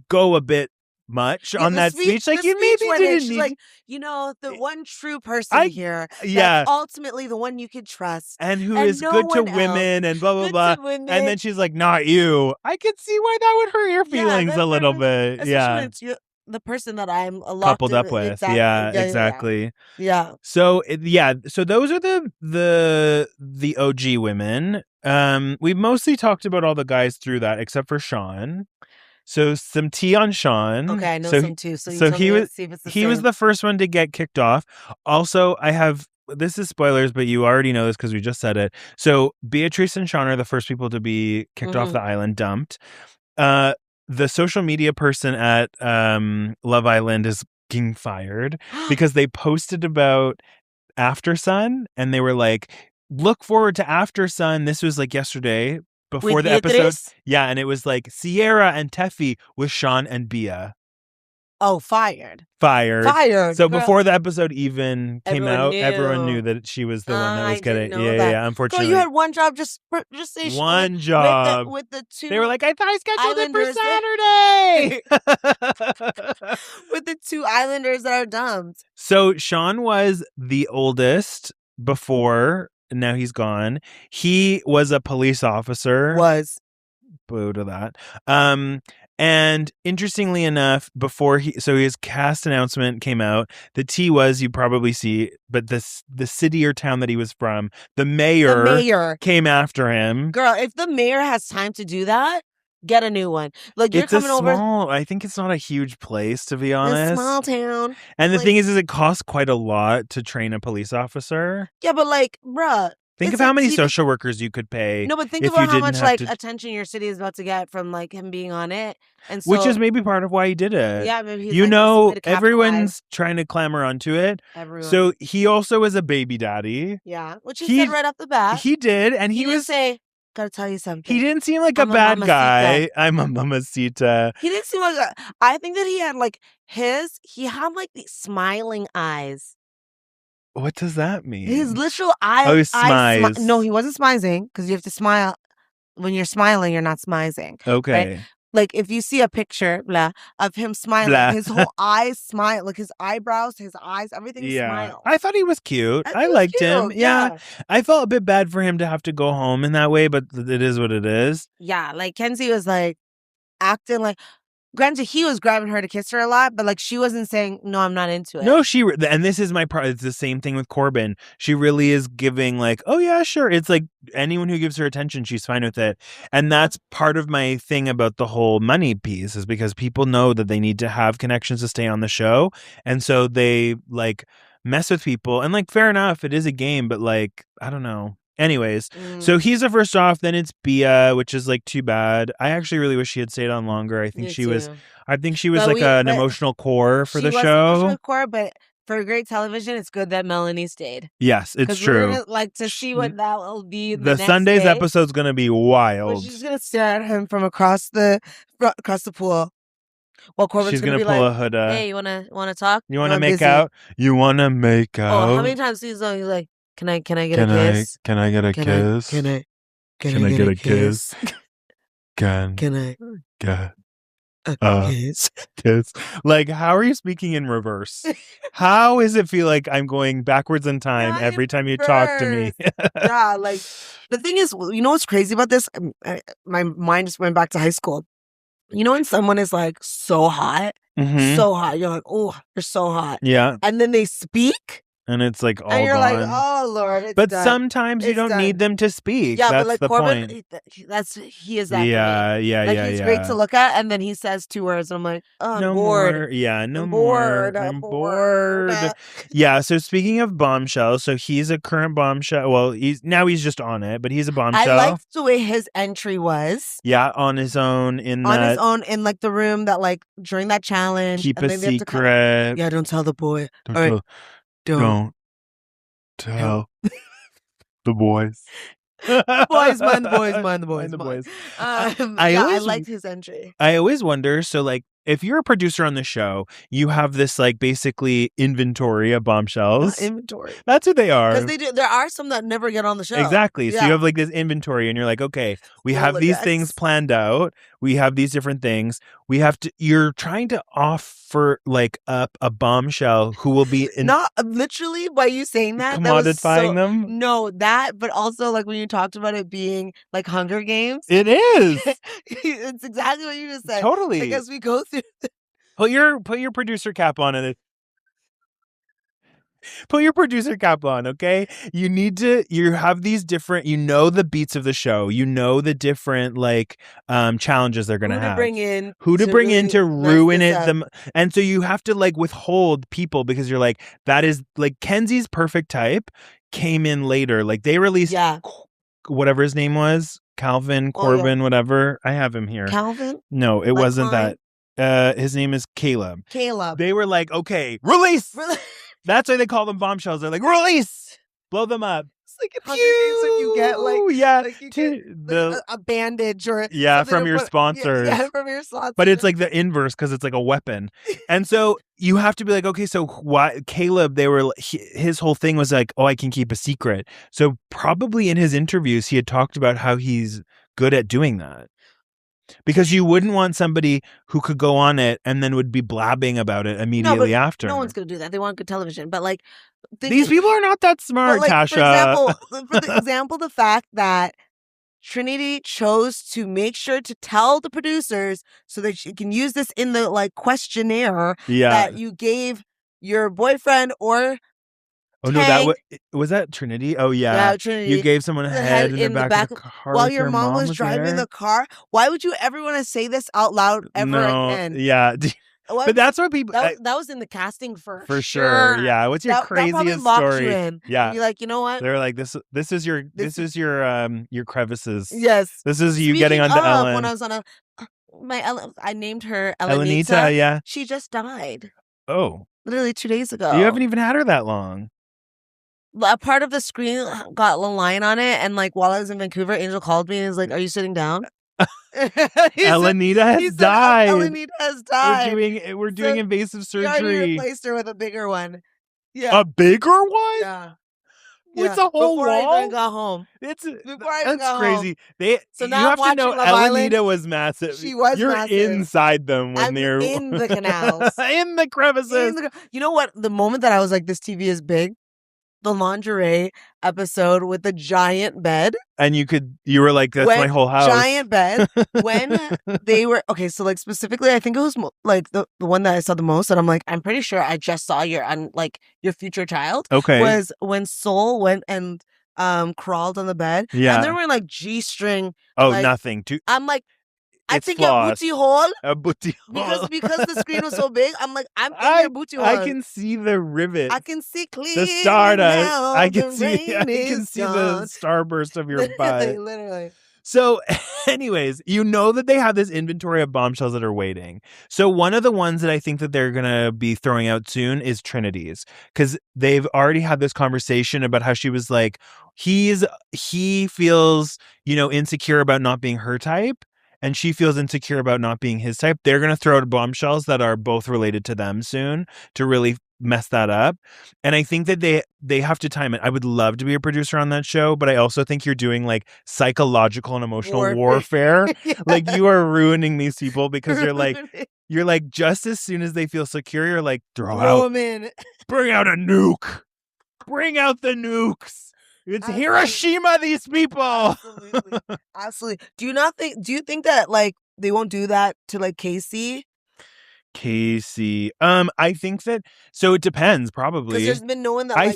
go a bit much on that speech. Like, you maybe didn't need... like, you know, the one true person here. That's ultimately the one you could trust. And who is good to women and blah, blah, blah. And then she's like, not you. I could see why that would hurt your feelings a little bit. Yeah. It's the person that I'm coupled up with. Exactly. Yeah, exactly. Yeah. So, so those are the OG women. We've mostly talked about all the guys through that, except for Sean. So some tea on Sean. Okay, I know some too. So you he was see if it's the he same. was the first one to get kicked off. Also, this is spoilers, but you already know this because we just said it. So Beatrice and Sean are the first people to be kicked off the island, dumped. The social media person at Love Island is getting fired because they posted about After Sun and they were like, look forward to After Sun. This was like yesterday before with the episode. Beatrice? Yeah, and it was like Sierra and Teffy with Sean and Bia. Oh, fired. So girl. before the episode even came out, everyone knew knew. that she was the one that was I getting. didn't know that. Yeah. Unfortunately, Girl, you had one job. Just say one job with the two. They were like, I thought I scheduled it for Saturday. With the two islanders that are dumped. So Sean was the oldest before. Now he's gone. He was a police officer. Boo to that. And interestingly enough, before his cast announcement came out, the tea was, you probably see, but the city or town that he was from, the mayor came after him. Girl, if the mayor has time to do that, get a new one. Like, you're coming over. I think it's not a huge place, to be honest. A small town. And the thing is it costs quite a lot to train a police officer. Yeah, but like, bruh. Think of how many social workers you could pay. No, but think about how much attention your city is about to get from like him being on it, and so, which is maybe part of why he did it. Yeah, maybe he's everyone's trying to clamor onto it. Everyone. So he also was a baby daddy. Yeah, which he said right off the bat. He did, and he was say, "Gotta tell you something." He didn't seem like a bad guy. I'm a mamacita. He didn't seem like I think that he had he had like these smiling eyes. What does that mean? His literal eyes. Oh, he smiles. No, he wasn't smizing because you have to smile. When you're smiling, you're not smizing. Okay. Right? Like if you see a picture, of him smiling, his whole eyes smile, like his eyebrows, his eyes, everything smiles. I thought he was cute. I liked him. Yeah. I felt a bit bad for him to have to go home in that way, but it is what it is. Yeah, like Kenzie was like acting like. Granted, he was grabbing her to kiss her a lot, but she wasn't saying, no, I'm not into it. No, and this is my part. It's the same thing with Corbin. She really is giving oh, yeah, sure. It's like anyone who gives her attention, she's fine with it. And that's part of my thing about the whole money piece is because people know that they need to have connections to stay on the show. And so they mess with people. And fair enough, it is a game, but I don't know. Anyways, so he's the first off. Then it's Bia, which is too bad. I actually really wish she had stayed on longer. I think she was an emotional core for the show. Emotional core, but for great television, it's good that Melanie stayed. Yes, it's true. We're gonna, to see what that will be. The Sunday's episode's gonna be wild. But she's gonna stare at him from across the pool. Well, Corbin's gonna pull a hood. Hey, you wanna talk? You wanna make out? You wanna make out? Oh, how many times he's like? Can I get a kiss? Can I get a kiss? Can I get a kiss? Can I get a kiss? Kiss? How are you speaking in reverse? How does it feel like I'm going backwards in time every time you talk to me? Yeah, the thing is, you know what's crazy about this? My mind just went back to high school. You know when someone is so hot, so hot, you're like, oh, you're so hot. Yeah. And then they speak. And it's all and you're gone. like, oh Lord, it's but done. Sometimes you don't need them to speak. Yeah, that's but the Corbin, point. He is that. Yeah. He's great to look at, and then he says 2 words, and I'm like, oh, I'm no bored. More. Yeah, no I'm more. Bored. I'm bored. Yeah. So speaking of Bombshell, so he's a current Bombshell. Well, he's just on it, but he's a Bombshell. I liked the way his entry was. Yeah, on his own in the room that during that challenge. Keep a secret. Yeah, don't tell the boy. Don't tell the boys. The boys, mind the boys. I liked his entry. I always wonder, so if you're a producer on the show, you have this basically inventory of bombshells. Inventory. That's what they are. Because they do. There are some that never get on the show. Exactly. So you have this inventory, and you're like, okay, we have these things planned out. We have these different things. You're trying to offer up a bombshell who will be not literally by you saying that. Commodifying them. No, but also when you talked about it being Hunger Games. It is. It's exactly what you just said. Totally. As we go through. Put your producer cap on it. Put your producer cap on, okay? You have these different, the beats of the show. You know the different challenges they're going to have. Who to bring in to ruin it. And so you have to withhold people because you're like, that is Kenzie's perfect type came in later. Like they released whatever his name was, Calvin, Corbin, whatever. I have him here. Calvin? No, it wasn't that. His name is Caleb. They were like, okay, release. That's why they call them bombshells. They're like, release, blow them up. It's like in Hunger Games when you get a bandage or from your sponsors. Yeah, from your sponsors. But it's like the inverse because it's like a weapon. And so you have to be like, okay, so why Caleb? His whole thing was like, oh, I can keep a secret. So probably in his interviews, he had talked about how he's good at doing that. Because you wouldn't want somebody who could go on it and then would be blabbing about it immediately after. No one's going to do that. They want good television. But these people are not that smart, Tasha. For example, the fact that Trinity chose to make sure to tell the producers so that she can use this in the questionnaire that you gave your boyfriend or Oh no, was that Trinity? Oh yeah, Trinity. You gave someone a head in the back of the car while your mom was driving the car. Why would you ever want to say this out loud again? Yeah, but that's what people. That was in the casting for sure. Yeah, what's your craziest story? You in. Yeah, and you're like, you know what? They're like this is your crevices. Yes, this is you getting onto Ellen. When I was on I named her Elenita. Yeah, she just died. Oh, literally 2 days ago. You haven't even had her that long. A part of the screen got a line on it, and while I was in Vancouver, Angel called me and was like, "Are you sitting down?" Elenita has died. Elenita has died. We're doing invasive surgery. We replaced her with a bigger one. Yeah, a bigger one. Yeah. It's a whole before wall. I even got home. That's crazy. So you now have to know Elenita was massive. She was You're massive. inside them when they're in the canals, in the crevices. You know what? The moment that I was like, "This TV is big," the lingerie episode with the giant bed. And you were like, that's my whole house. Giant bed. When they were, okay, so specifically, I think it was the one that I saw the most, and I'm like, I'm pretty sure I just saw your future child. Okay. Was when Soul went and crawled on the bed. Yeah. And they were in G-string. Oh, nothing. I'm like, I think floss. your booty hole. A booty hole. Because the screen was so big, I'm like, I'm in your booty hole. I can see the rivet. I can see clear. The stardust. I can see gone. the starburst of your butt. Literally. So, anyways, you know that they have this inventory of bombshells that are waiting. So one of the ones that I think that they're going to be throwing out soon is Trinity's, because they've already had this conversation about how she was like, he feels, insecure about not being her type. And she feels insecure about not being his type. They're going to throw out bombshells that are both related to them soon to really mess that up. And I think that they have to time it. I would love to be a producer on that show, but I also think you're doing psychological and emotional warfare. Yeah. You are ruining these people because you're like just as soon as they feel secure, you're like, throw them in. Bring out a nuke. Bring out the nukes. It's Hiroshima, these people. Absolutely. Do you think that they won't do that to Casey? I think that, so it depends probably. Because there's been no one that I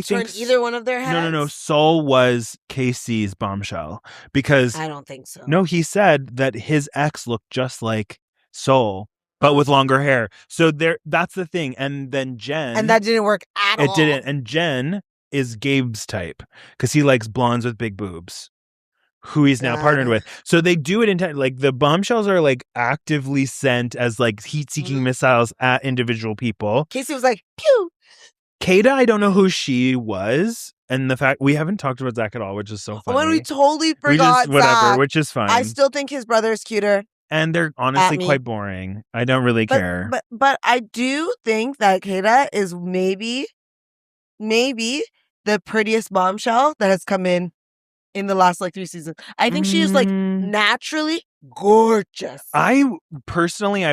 think either one of their heads. No. Soul was Casey's bombshell because I don't think so. No, he said that his ex looked just like Soul, but with longer hair. So that's the thing. And then Jen, and that didn't work at all. It didn't. And Jen is Gabe's type because he likes blondes with big boobs, who he's now partnered with. So they do it in the bombshells are actively sent as heat-seeking missiles at individual people. Casey was like, pew. Kata, I don't know who she was. And the fact we haven't talked about Zach at all, which is so funny. When we totally forgot whatever, Zach. which is fine. I still think his brother is cuter. And they're honestly quite boring. I don't really care. But I do think that Kata is maybe the prettiest bombshell that has come in the last 3 seasons. I think she is naturally gorgeous. I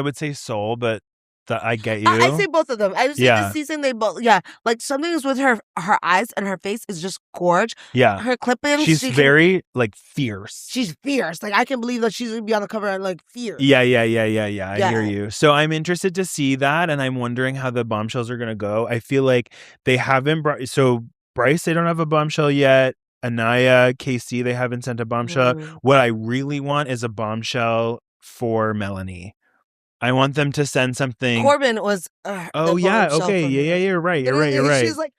would say Soul, but I get you. I say both of them. I just say this season they both. Yeah, like something is with her eyes and her face is just gorge. Yeah, her clippings. She's very like fierce. She's fierce. Like I can believe that she's gonna be on the cover and like fierce. Yeah. I hear you. So I'm interested to see that, and I'm wondering how the bombshells are gonna go. I feel like they haven't brought. So Bryce, they don't have a bombshell yet. Aniya, KC, they haven't sent a bombshell. What I really want is a bombshell for Melanie. I want them to send something. Corbin was. Oh yeah, okay, yeah. You're right. You're right. She's like,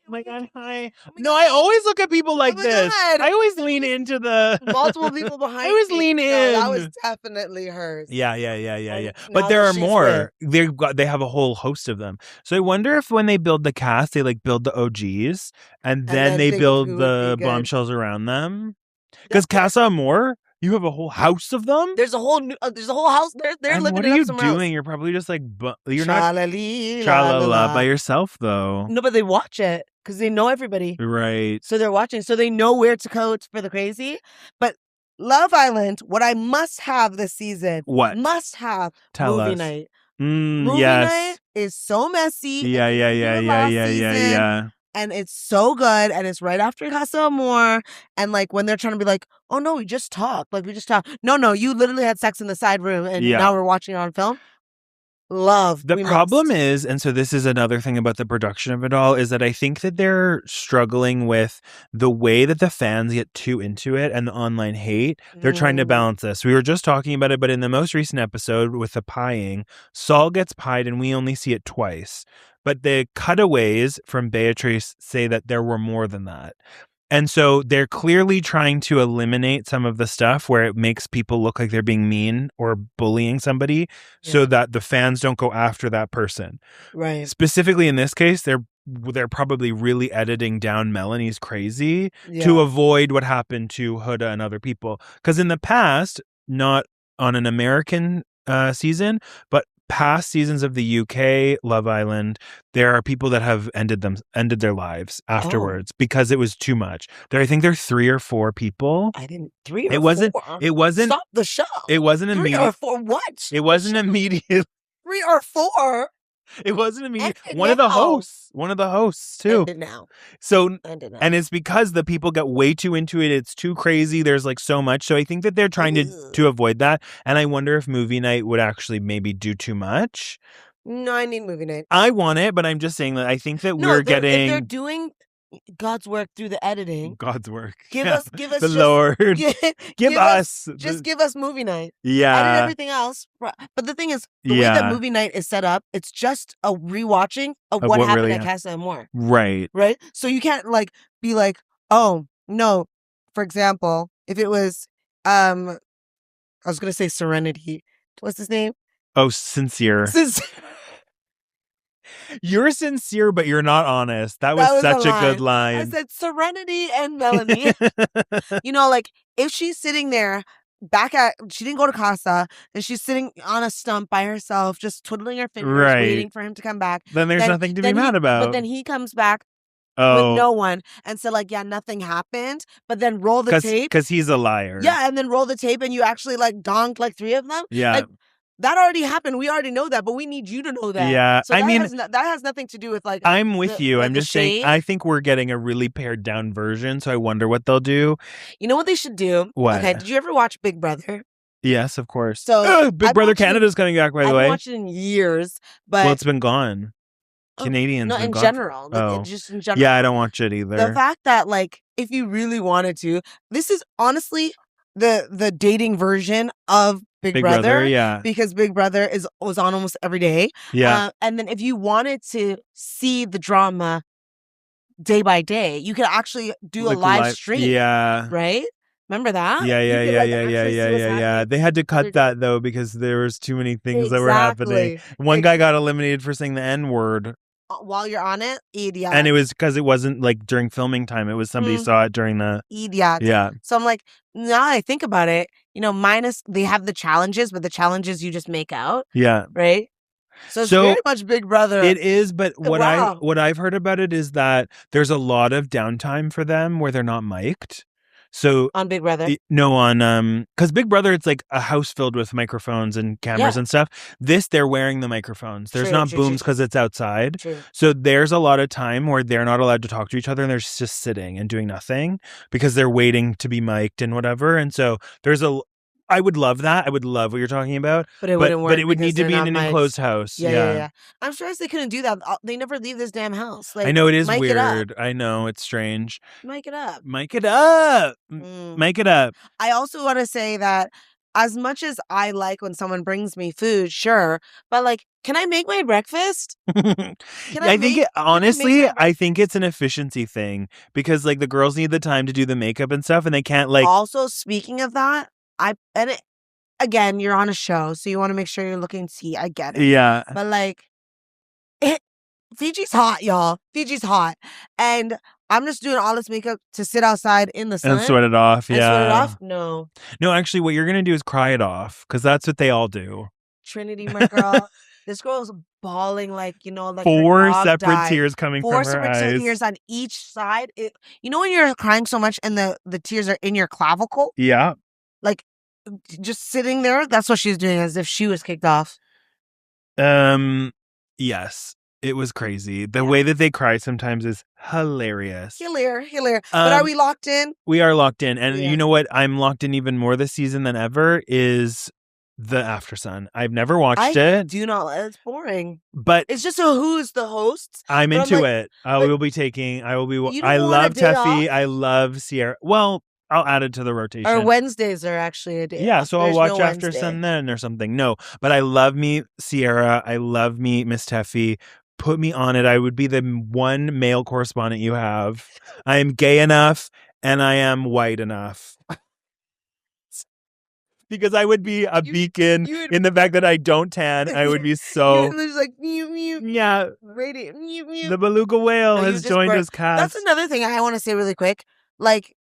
oh my god, hi. No, I always look at people like this. God. I always lean into the multiple people behind. I always lean in. No, that was definitely hers. Yeah. But there are more. They have a whole host of them. So I wonder if when they build the cast, they like build the OGs and then they build the bombshells around them. Because Casa Amor, you have a whole house of them. There's a whole house. They're living. What are you doing? You're probably just like you're not tra-la-la by yourself though. No, but they watch it because they know everybody. Right. So they're watching. So they know where to go for the crazy. But Love Island, what I must have this season. What must have? Tell movie us. night. Movie night is so messy. Yeah. And it's so good. And it's right after Casa Amor. And like when they're trying to be like, oh no, we just talked. Like we just talked. No, you literally had sex in the side room and now we're watching it on film. Love. The problem is, and so this is another thing about the production of it all, is that I think that they're struggling with the way that the fans get too into it and the online hate. They're trying to balance this. We were just talking about it, but in the most recent episode with the pieing, Saul gets pied and we only see it twice. But the cutaways from Beatrice say that there were more than that. And so they're clearly trying to eliminate some of the stuff where it makes people look like they're being mean or bullying somebody so that the fans don't go after that person. Right. Specifically in this case, they're probably really editing down Melanie's crazy to avoid what happened to Huda and other people. Because in the past, not on an American season, but past seasons of the UK Love Island, there are people that have ended their lives afterwards because it was too much. I think there are 3 or 4 people. I didn't 3 or 4. It wasn't. Stop the show. It wasn't immediate. 3 or 4 what? It wasn't immediate. 3 or 4. It wasn't immediate. One of the hosts too. Ended now. So, and it's because the people get way too into it. It's too crazy. There's like so much. So I think that they're trying to avoid that. And I wonder if movie night would actually maybe do too much. No, I need movie night. I want it, but I'm just saying that I think that we're getting. If they're doing God's work through the editing. God's work. Give us the Lord. Give us. Just give us movie night. Yeah. Edit everything else. But the thing is, the way that movie night is set up, it's just a rewatching of what happened really at Casa Amor. Right. Right? So you can't like be like, oh, no. For example, if it was I was gonna say Serenity. What's his name? Oh, Sincere. You're sincere, but you're not honest. That was such a good line. I said Serenity and Melanie. You know, like if she's sitting there she didn't go to Casa, and she's sitting on a stump by herself, just twiddling her fingers, waiting for him to come back. Then there's nothing to be mad about. But then he comes back with no one and said like, yeah, nothing happened. But then roll the tape. Because he's a liar. Yeah, and then roll the tape and you actually like donked like 3 of them. Yeah. Like, that already happened. We already know that, but we need you to know that. Yeah, so that has nothing to do with like. I'm with you. I'm just saying. I think we're getting a really pared down version. So I wonder what they'll do. You know what they should do? What? Okay. Did you ever watch Big Brother? Yes, of course. So Big Brother Canada's coming back. By the way, I haven't watched it in years, but it's been gone. Canadians. No, in general. Just in general. Yeah, I don't watch it either. The fact that like, if you really wanted to, this is honestly the dating version of Big Brother, yeah. Because Big Brother was on almost every day. Yeah. And then if you wanted to see the drama day by day, you could actually do like a live stream. Yeah. Right? Remember that? Yeah. They had to cut that though because there was too many things that were happening. One guy got eliminated for saying the N-word. While you're on it, idiot. And it was because it wasn't like during filming time. It was somebody saw it during the idiot. Yeah. So I'm like, now I think about it, you know, minus they have the challenges, but the challenges you just make out. Yeah. Right. So it's very much Big Brother. It is, but what I've heard about it is that there's a lot of downtime for them where they're not mic'd. So on Big Brother? No, on because Big Brother, it's like a house filled with microphones and cameras and stuff. This, they're wearing the microphones. There's not booms because it's outside. True. So there's a lot of time where they're not allowed to talk to each other and they're just sitting and doing nothing because they're waiting to be mic'd and whatever. And so I would love that. I would love what you're talking about. But it wouldn't work. But it would need to be in an mic'd. enclosed house. Yeah. I'm surprised they couldn't do that. They never leave this damn house. Like, I know it is mic weird. I know it's strange. Mic it up. Mic it up. Mic it up. I also want to say that as much as I like when someone brings me food, sure, but like, can I make my breakfast? Honestly, I think it's an efficiency thing because like the girls need the time to do the makeup and stuff, and they can't like. Also, speaking of that, again, you're on a show, so you want to make sure you're looking tea. I get it. Yeah. But like, Fiji's hot, y'all. Fiji's hot, and I'm just doing all this makeup to sit outside in the sun and sweat it off. Sweat it off? No, actually, what you're gonna do is cry it off because that's what they all do. Trinity, my girl. This girl's bawling like 4 separate tears coming from her eyes. 4 separate tears on each side. When you're crying so much and the tears are in your clavicle? Yeah. Like, just sitting there, that's what she's doing, as if she was kicked off. Yes. It was crazy. The way that they cry sometimes is hilarious. Hilarious. But are we locked in? We are locked in. And you know what? I'm locked in even more this season than ever is The Aftersun. I've never watched it. I do not. It's boring. But it's just who's the hosts. I'm into it. I love Teffy. I love Sierra. Well, I'll add it to the rotation. Or Wednesdays are actually a day. Yeah, so I'll watch Aftersun then or something. No, but I love me Sierra. I love me Miss Teffy. Put me on it. I would be the one male correspondent you have. I am gay enough and I am white enough. Because I would be a beacon in the fact that I don't tan. I would be so. There's like mew. Yeah. Radiant mew. The beluga whale has joined his cast. That's another thing I want to say really quick. Like,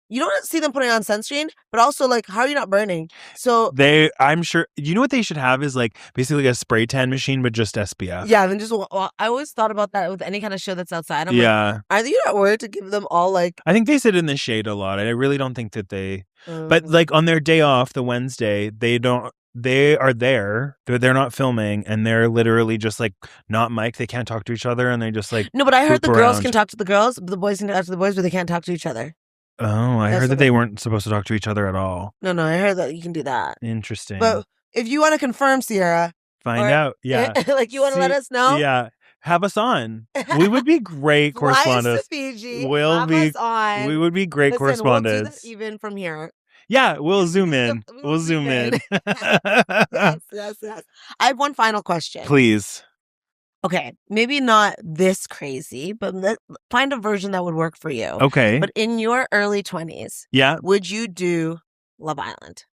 you don't see them putting on sunscreen, but also like, how are you not burning? So I'm sure. You know what they should have is like basically a spray tan machine, but just SPF. Yeah, then I always thought about that with any kind of show that's outside. I'm like, are you not worried to give them all like? I think they sit in the shade a lot. I really don't think that they. But like on their day off, the Wednesday, they don't. They are there. They're not filming, and they're literally just like not mic'd. They can't talk to each other, and they just like. No, but I heard the girls can talk to the girls, the boys can talk to the boys, but they can't talk to each other. Oh, I heard that they weren't supposed to talk to each other at all. No, I heard that you can do that. Interesting. But if you want to confirm, Sierra, find out. Yeah, like you want to let us know. Yeah, have us on. We would be great correspondents. Fiji. We would be great correspondents. We'll do that even from here. Yeah, we'll zoom in. We'll zoom in. Yes. I have one final question. Please. Okay, maybe not this crazy, but find a version that would work for you. Okay. But in your early 20s, would you do Love Island?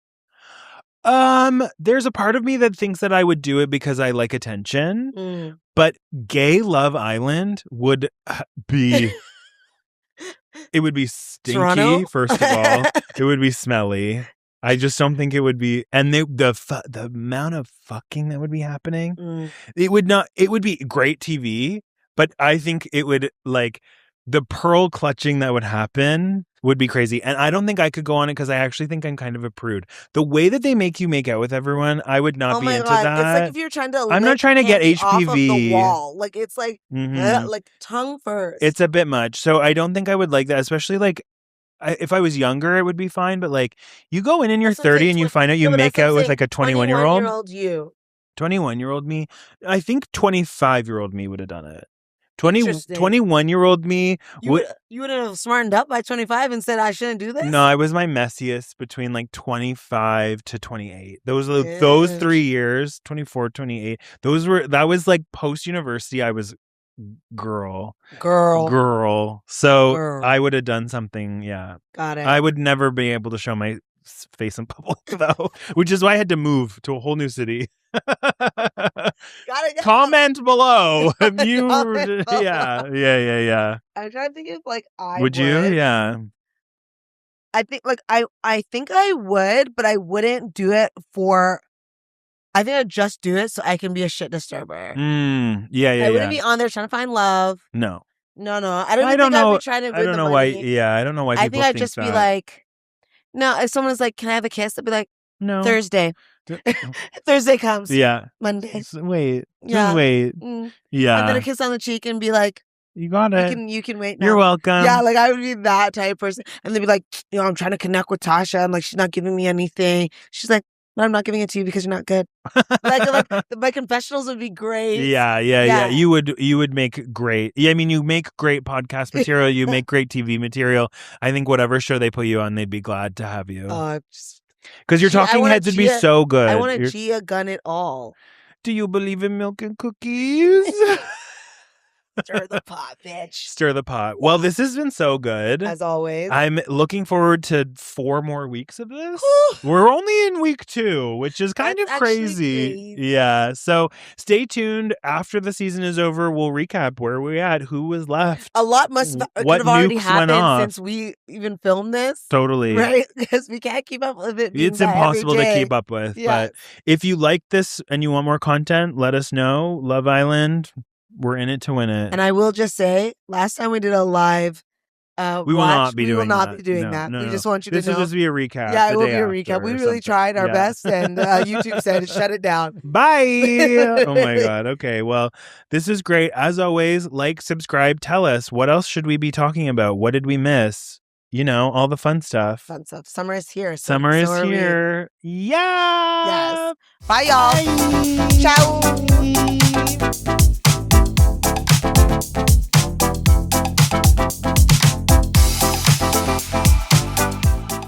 There's a part of me that thinks that I would do it because I like attention, but gay Love Island would be... It would be stinky, Toronto? First of all. It would be smelly. I just don't think it would be, and the amount of fucking that would be happening, it would be great TV, but I think it would, like, the pearl clutching that would happen would be crazy. And I don't think I could go on it because I actually think I'm kind of a prude. The way that they make you make out with everyone, I would not be into that. It's like if you're trying to I'm not trying to get HPV off of the wall. Like, it's like, like tongue first. It's a bit much. So I don't think I would like that, especially like, if I was younger, it would be fine. But like, you go in and you're 30 and you find out you make out with like a 21-year-old. 21-year-old me. I think 25-year-old me would have done it. 21-year-old me. You would have smartened up by 25 and said, I shouldn't do this? No, I was my messiest between like 25 to 28. Those 3 years, 24, 28. That was like post-university. I was girl. So I would have done something. Yeah. Got it. I would never be able to show my face in public though, which is why I had to move to a whole new city. Comment below if you yeah. I'm trying to think if like I would. You? Yeah. I think like I think I would, but I wouldn't do it for. I think I'd just do it so I can be a shit disturber. Yeah. I wouldn't be on there trying to find love. No. I don't think I'd be trying to. I don't know why. Yeah, I don't know why. I think I'd just be like, No, if someone's like, "Can I have a kiss?" I'd be like, No. Thursday. Thursday comes. Yeah. Monday. Wait. Yeah. Just wait. Yeah. And then a kiss on the cheek and be like, you got it. You can wait now. You're welcome. Yeah, like I would be that type of person. And they'd be like, I'm trying to connect with Tasha. I'm like, she's not giving me anything. She's like, no, I'm not giving it to you because you're not good. like my confessionals would be great. Yeah. You would make great. Yeah, I mean, you make great podcast material. You make great TV material. I think whatever show they put you on, they'd be glad to have you. Because your talking heads would be so good. I want to Gia gun it all. Do you believe in milk and cookies? Stir the pot, bitch. Stir the pot. Well, this has been so good. As always. I'm looking forward to 4 more weeks of this. We're only in week 2, which is kind of crazy. Yeah. So stay tuned. After the season is over, we'll recap where we're at, who was left. A lot could have already happened since we even filmed this. Totally. Right? Because we can't keep up with it. It's impossible to keep up with. Yes. But if you like this and you want more content, let us know. Love Island. We're in it to win it. And I will just say, last time we did a live we will not be doing that. No. We just want you to know. This will just be a recap. Yeah, it will be a recap. We really tried our best, and YouTube said, shut it down. Bye. Oh, my God. Okay, well, this is great. As always, like, subscribe. Tell us, what else should we be talking about? What did we miss? You know, all the fun stuff. Summer is here. Summer is here. Yeah. Yes. Bye, y'all. Bye. Ciao.